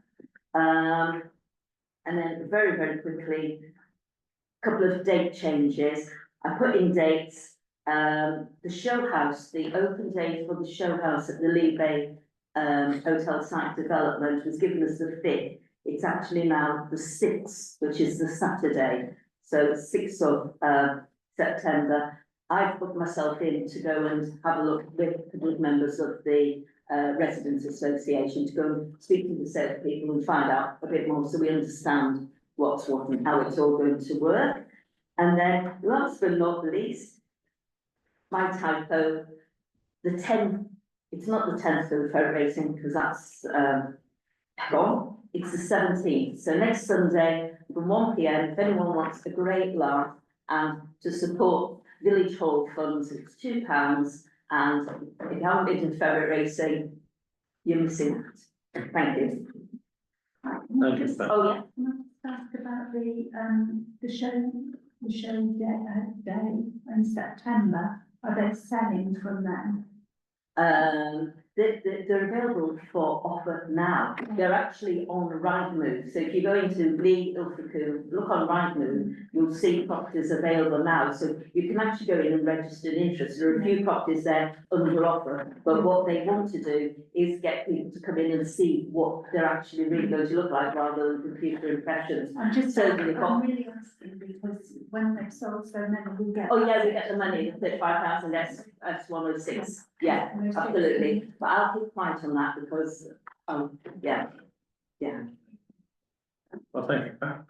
And then very, very quickly, a couple of date changes. I put in dates. The show house, the open date for the show house at the Lee Bay hotel site development was given us the 5th. It's actually now the 6th, which is the Saturday. So 6th of September, I've put myself in to go and have a look with members of the Residents Association to go and speak to the sales people and find out a bit more so we understand what's what and how it's all going to work. And then last but not least, my typo, the 10th, it's not the 10th of the ferry racing because that's gone. It's the 17th, so next Sunday from 1 PM, if anyone wants a great laugh and to support Village Hall funds, it's £2. And if you haven't been to ferry racing, you're missing out. Thank you. Thank you, Pat. Oh, yeah. Can I ask about the show day in September? Are there sellings from them? They're available for offer now. They're actually on Rightmove. So if you go into Lee Ilfracombe, look on Rightmove, you'll see properties available now. So you can actually go in and register an interest. There are a few properties there under offer, but what they want to do is get people to come in and see what they're actually really going to look like rather than computer impressions. I'm just So I'm they've got- really asking because when they've sold so many, we get. Oh, yeah, we get the money, the 35,000, that's 106. Yeah, absolutely. But I'll keep quiet on that because, yeah. Well, thank you, Pat.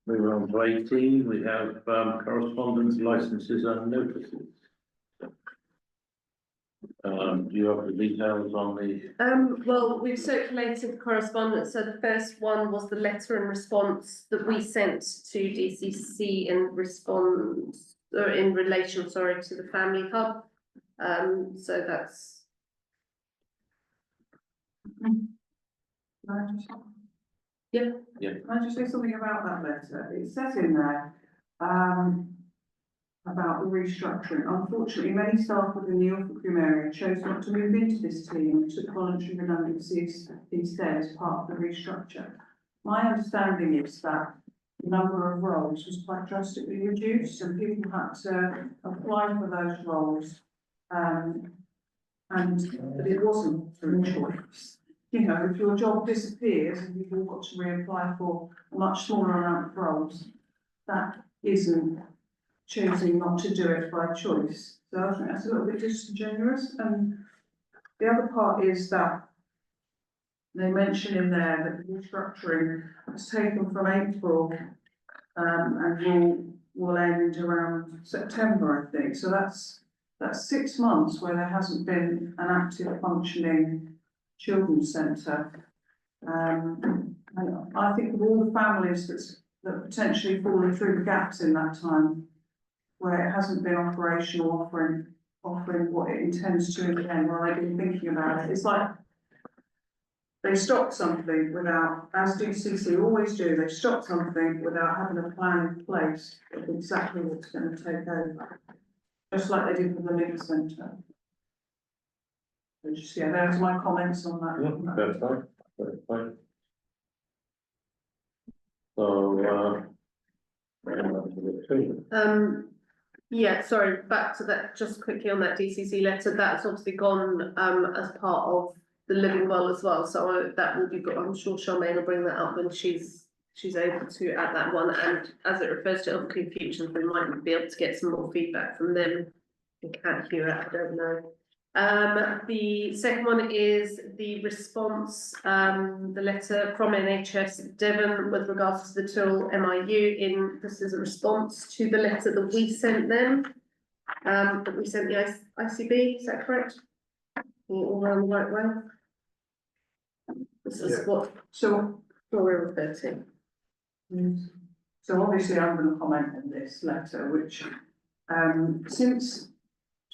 Moving on to 18, we have correspondence, licenses and notices. Do you have the details on the? Well, we've circulated correspondence. So the first one was the letter and response that we sent to DCC in response, or in relation, sorry, to the family hub. So that's. Yeah. Can I just say something about that letter? It says in there, about the restructuring. Unfortunately, many staff within the Ilfracombe area chose not to move into this team and took voluntary redundancies instead as part of the restructure. My understanding is that the number of roles was quite drastically reduced and people had to apply for those roles. But it wasn't through choice. You know, if your job disappears and you've all got to reapply for a much smaller amount of roles, that isn't choosing not to do it by choice. So I think that's a little bit disingenuous. And the other part is that they mention in there that the restructuring was taken from April and will end around September, I think. So that's 6 months where there hasn't been an active functioning children's centre. And I think of all the families that potentially fallen through the gaps in that time, where it hasn't been operational, offering what it intends to in the end, while they've been thinking about it. It's like they stopped something without, as DCC always do, they stopped something without having a plan in place of exactly what's going to take over. Just like they did with the Legal Centre. So just, yeah, there's my comments on that. Yeah, that's fine, that's fine. So, Yeah, sorry, back to that, just quickly on that DCC letter, that's obviously gone, as part of the living well as well, so that will be good, I'm sure Charmaine will bring that up when she's able to add that one, and as it refers to other Future, we might be able to get some more feedback from them. We can't hear it, I don't know. The second one is the response, the letter from NHS Devon with regards to the Tyrrell MIU this is a response to the letter that we sent them. That we sent the ICB, is that correct? All around the right way? This is what we're referring to. So obviously I'm going to comment on this letter, which, since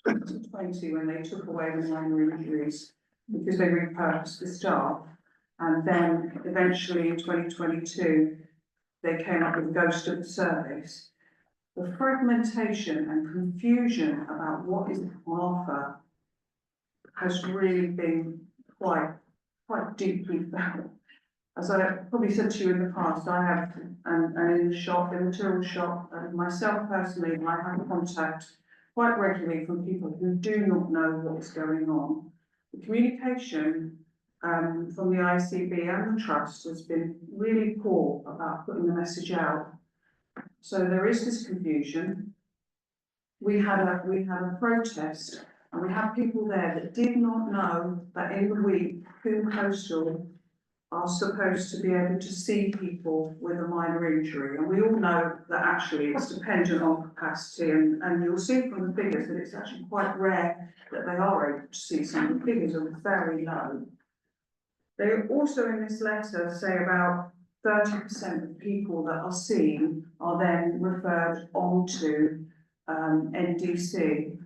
2020, when they took away the minor injuries because they repurposed the staff, and then eventually in 2022 they came up with the ghost of the service. The fragmentation and confusion about what is on offer has really been quite deeply felt. As I probably said to you in the past, I have, and in the shop, in the Tyrrell shop, and myself personally, I have contact quite regularly from people who do not know what is going on. The communication from the ICB and the Trust has been really poor about putting the message out. So there is this confusion. We had a protest, and we had people there that did not know that in the week, Coombe Coastal are supposed to be able to see people with a minor injury, and we all know that actually it's dependent on capacity, and you'll see from the figures that it's actually quite rare that they are able to see. Some of the figures are very low. They also in this letter say about 30% of people that are seen are then referred on to NDC.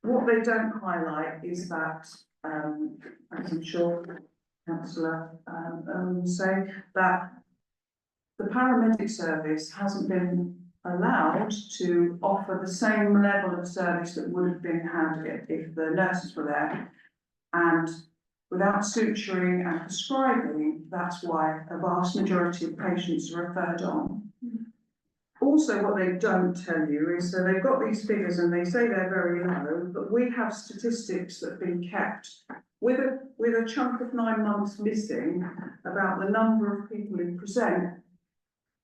What they don't highlight is that, as I'm sure Councillor say, that the paramedic service hasn't been allowed to offer the same level of service that would have been had if the nurses were there. And without suturing and prescribing, that's why a vast majority of patients are referred on. Also, what they don't tell you is, so they've got these figures and they say they're very low, but we have statistics that have been kept with a chunk of 9 months missing about the number of people who present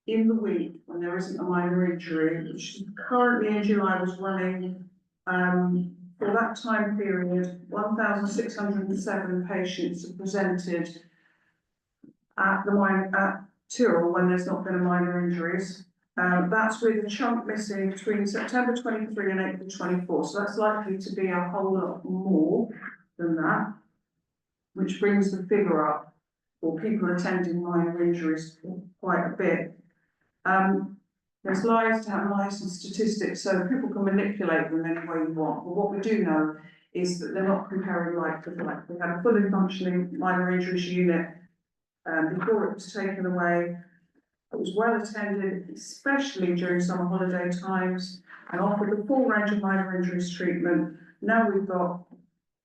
in the week when there isn't a minor injury, which currently in July was running, for that time period, 1,607 patients are presented at Tyrrell when there's not been a minor injuries. That's with a chunk missing between September 23 and April 24. So that's likely to be a whole lot more than that, which brings the figure up for people attending minor injuries quite a bit. There's lies to have lies and statistics, so people can manipulate them any way you want. But what we do know is that they're not comparing like with like. We had a fully functioning minor injuries unit before it was taken away. It was well attended, especially during summer holiday times, and offered the full range of minor injuries treatment. Now we've got,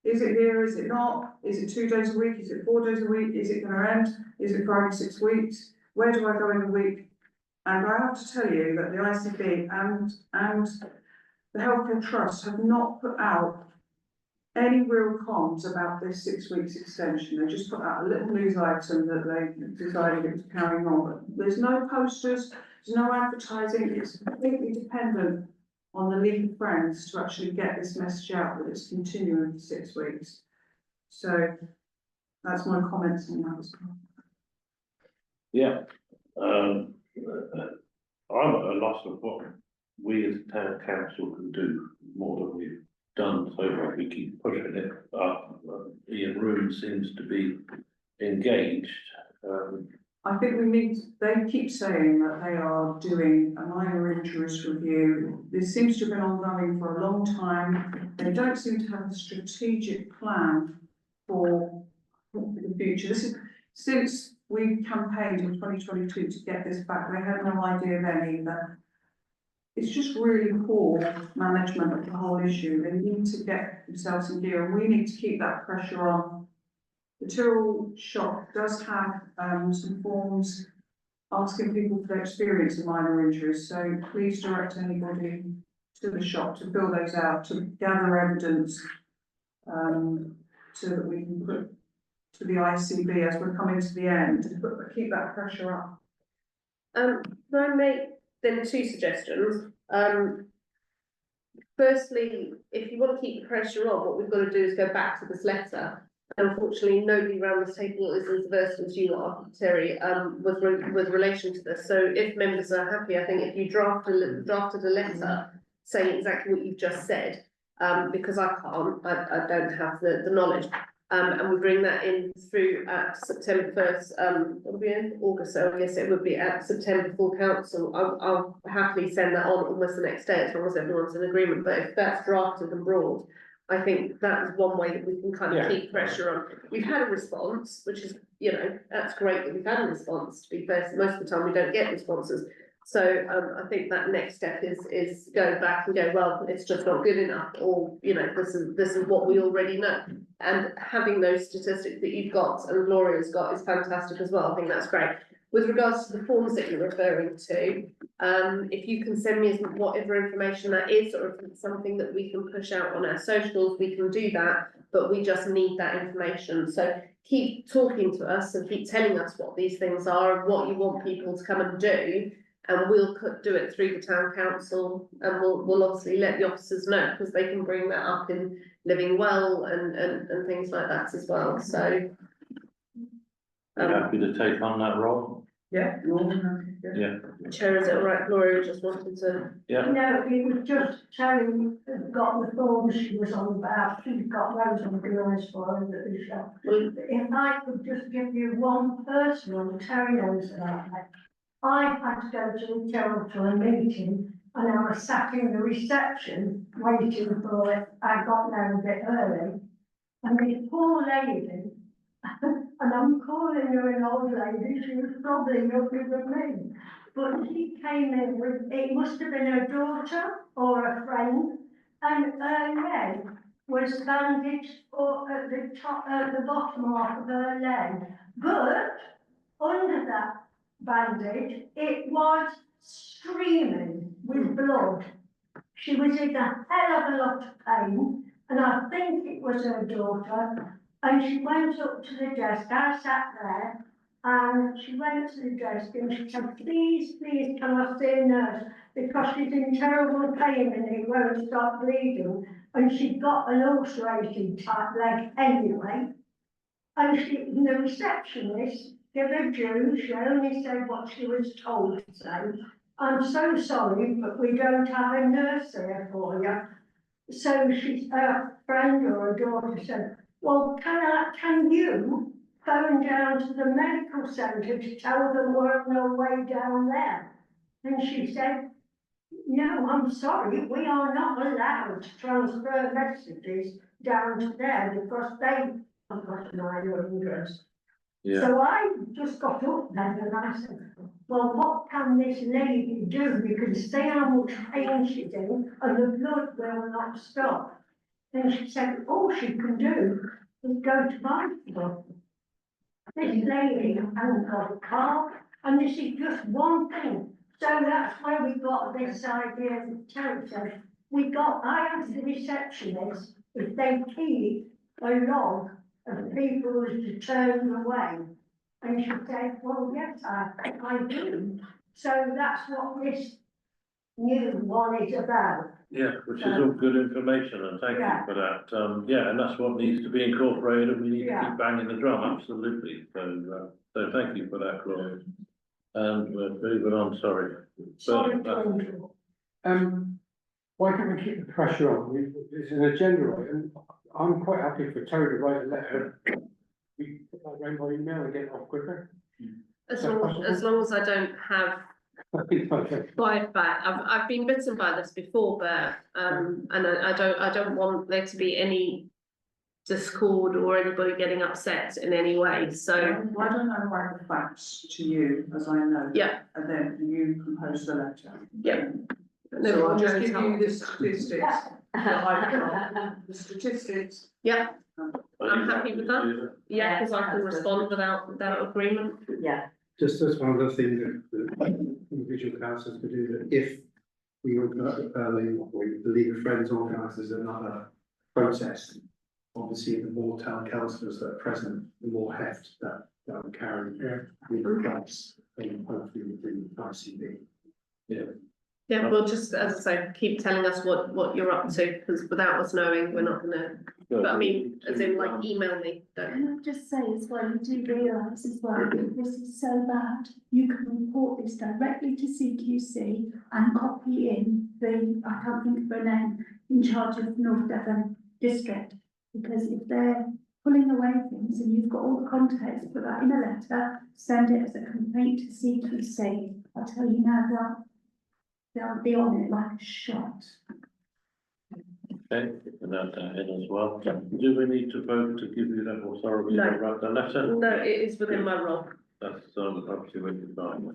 is it here, is it not? Is it 2 days a week? Is it 4 days a week? Is it going to end? Is it for only 6 weeks? Where do I go in a week? And I have to tell you that the ICB and the Healthcare Trust have not put out any real comms about this 6 weeks extension. They just put out a little news item that they decided it was carrying on. But there's no posters, there's no advertising. It's completely dependent on the League of Friends to actually get this message out that it's continuing for 6 weeks. So that's my comments on that as well. yeah, I'm at a loss of what we as town council can do more than we've done so far. We keep pushing it up. Ian Room seems to be engaged. I think we need, they keep saying that they are doing a minor interest review. This seems to have been ongoing for a long time. They don't seem to have a strategic plan for the future. This is, since we campaigned in 2022 to get this back, they had no idea then either. It's just really poor management of the whole issue. They need to get themselves in gear, and we need to keep that pressure on. The Tyrrell shop does have some forms asking people for their experience of minor injuries, so please direct anybody to the shop to fill those out, to gather evidence, so that we can put to the ICB as we're coming to the end, but keep that pressure up. Can I make then two suggestions? Firstly, if you want to keep the pressure on, what we've got to do is go back to this letter. Unfortunately, nobody around this table is as versed as you are, Terry, with relation to this. So if members are happy, I think if you drafted a letter saying exactly what you've just said, because I can't, I don't have the knowledge. And we bring that in through at September 1st, what will be in August, so I guess it would be at September full council. I'll happily send that on almost the next day as long as everyone's in agreement, but if that's drafted and broad, I think that's one way that we can kind of keep pressure on. We've had a response, which is, you know, that's great that we've had a response, to be fair, most of the time we don't get responses. So I think that next step is go back and go, well, it's just not good enough, or, you know, this is what we already know. And having those statistics that you've got and Gloria's got is fantastic as well. I think that's great. With regards to the forms that you're referring to, if you can send me whatever information that is, or if it's something that we can push out on our socials, we can do that, but we just need that information. So keep talking to us and keep telling us what these things are and what you want people to come and do. And we'll do it through the town council, and we'll obviously let the officers know, because they can bring that up in living well and things like that as well, so. You're happy to take on that role? Yeah, more than happy, yeah. Yeah, Chair, is it all right, Gloria just wanted to? yeah. No, he was just telling, got the forms she was on about, she's got those organised for her at the shop. If I could just give you one personal, Terry knows about that. I had to go to the Tyrrell to a meeting, and I was sat in the reception waiting for it. I got there a bit early, and this poor lady, and I'm calling her an old lady, she was probably younger than me, but she came in with, it must have been her daughter or a friend, and her leg was bandaged at the top, at the bottom half of her leg, but under that bandage, it was streaming with blood. She was in a hell of a lot of pain, and I think it was her daughter, and she went up to the desk. I sat there, and she went to the desk and she said, please, please, can I see a nurse, because she's in terrible pain and it won't stop bleeding, and she'd got an ulcerated type leg anyway. And the receptionist, give her due, she only said what she was told to say. I'm so sorry, but we don't have a nurse there for you. So her friend or her daughter said, well, can you phone down to the medical centre to tell them we're on our way down there? And she said, no, I'm sorry, we are not allowed to transfer messages down to there because they have got an address. Yeah. So I just got up then and I said, well, what can this lady do? You can see how much pain she's in and the blood will not stop. And she said, all she can do is go to hospital. This lady hasn't got a car, and this is just one thing. So that's where we got this idea of territory. I asked the receptionist if they keep a log of people who turned away. And she said, well, yes, I do. So that's what this new one is about. Yeah, which is all good information, and thank you for that. Yeah, and that's what needs to be incorporated, and we need to keep banging the drum, absolutely. So thank you for that, Gloria. And we're moving on, sorry. Sorry, But, Why can't we keep the pressure on? It's an agenda item. I'm quite happy for Terry to write a letter. We put that round by email and get it off quicker. As long as I don't have bite back. I've been bitten by this before, but, and I don't want there to be any discord or anybody getting upset in any way, so. Why don't I write the facts to you, as I know? Yeah. And then you compose the letter. Yeah. So I'll just give you the statistics that I've got, the statistics. Yeah, are I'm you happy with that. Yeah, because I can respond without agreement. Yeah, Just as one other thing that individual councillors could do, that if we were early, or the League of Friends organises another protest, obviously the more town councillors that are present, the more heft that will carry with the place, and hopefully with the ICB. Yeah, well, just as I say, keep telling us what you're up to, because without us knowing, we're not gonna, but I mean, as in like email me, don't. Can I just say as well, you do realise as well, if this is so bad, you can report this directly to CQC and copy in the, I can't think of her name, in charge of North Devon District. Because if they're pulling away things and you've got all the context, put that in a letter, send it as a complaint to CQC. I tell you now, they'll be on it like a shot. Okay, and that in as well. Do we need to vote to give you that authority to No. write the letter? No, it is within my role. That's, obviously we can find.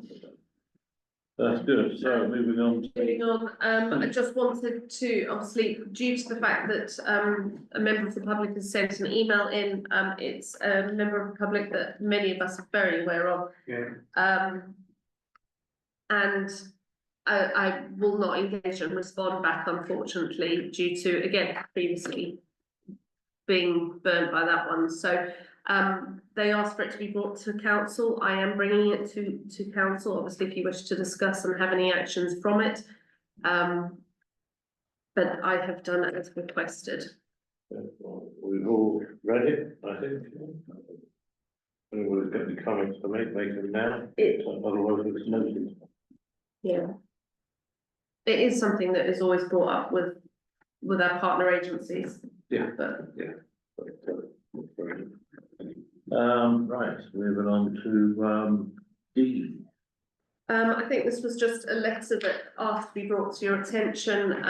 That's good, so moving on. Moving on, I just wanted to, obviously, due to the fact that, a member of the public has sent an email in, it's a member of the public that many of us are very aware of. Yeah. And I will not engage and respond back, unfortunately, due to, again, previously being burnt by that one. So they asked for it to be brought to council. I am bringing it to council, obviously, if you wish to discuss and have any actions from it. But I have done it as requested. We've all read it, I think. Anybody's got any comments to make them now, otherwise it's noted. Yeah. It is something that is always brought up with our partner agencies. Yeah. But right, moving on to, D. I think this was just a letter that asked to be brought to your attention.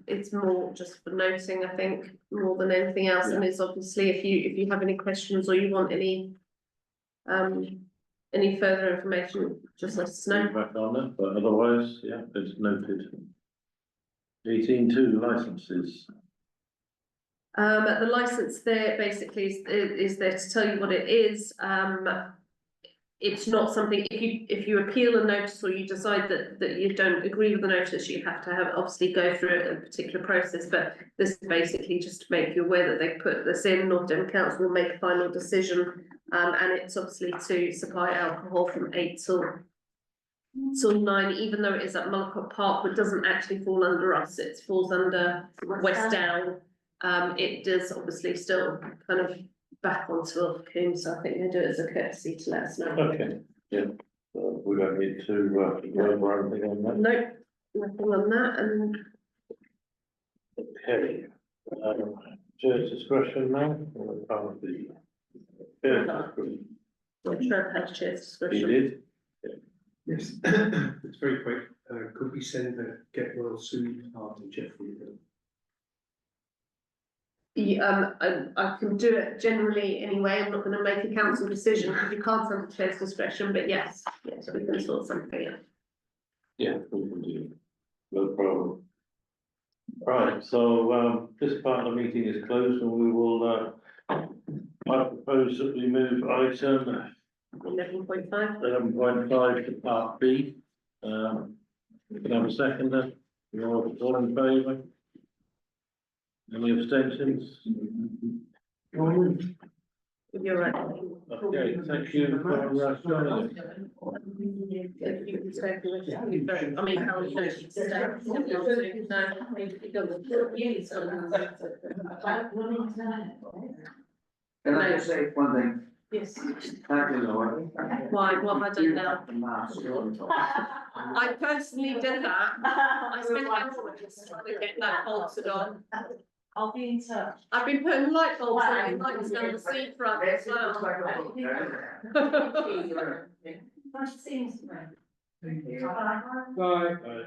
It's more just for noting, I think, more than anything else. And it's obviously, if you have any questions or you want any further information, just let us know. Back on it, but otherwise, yeah, it's noted. 18.2 licenses. The license there basically is there to tell you what it is. It's not something, if you appeal a notice or you decide that you don't agree with the notice, you have to have obviously go through a particular process, but this is basically just to make you aware that they put this in. North Devon Council will make a final decision, and it's obviously to supply alcohol from 8 till 9, even though it is at Mullicott Park, but doesn't actually fall under us, it falls under West Down. It does obviously still kind of back onto Ilfracombe, so I think they do it as a courtesy to let us know. Okay, yeah, we don't need to, go over anything on that. Nope, nothing on that, and Okay, chair's discretion now, or part of the. Chair's discretion. I'm sure I've had chair's He discretion. did, Yes, it's very quick. Could we send the get well soon after Jeffrey? I can do it generally anyway. I'm not going to make a council decision because you can't send the chair's discretion, but yes, we can sort something out. yeah, we can do, no problem. Right, so, this part of the meeting is closed and we will, I propose that we move item 11.5. 11.5 to part B. We can have a second then, you're all in favour? Any abstentions? You're right. Okay, thank you for joining us. If you can stay for the I mean, how you know, stay. Can I just say one thing? Yes. Thank you, Laura. Why, what have I done now? The maths, I personally did that. I spent hours trying to get that bolted on. I'll be in touch. I've been putting light bulbs in, lights down the seafront as well. Nice seeing you. Thank you. Bye. Bye.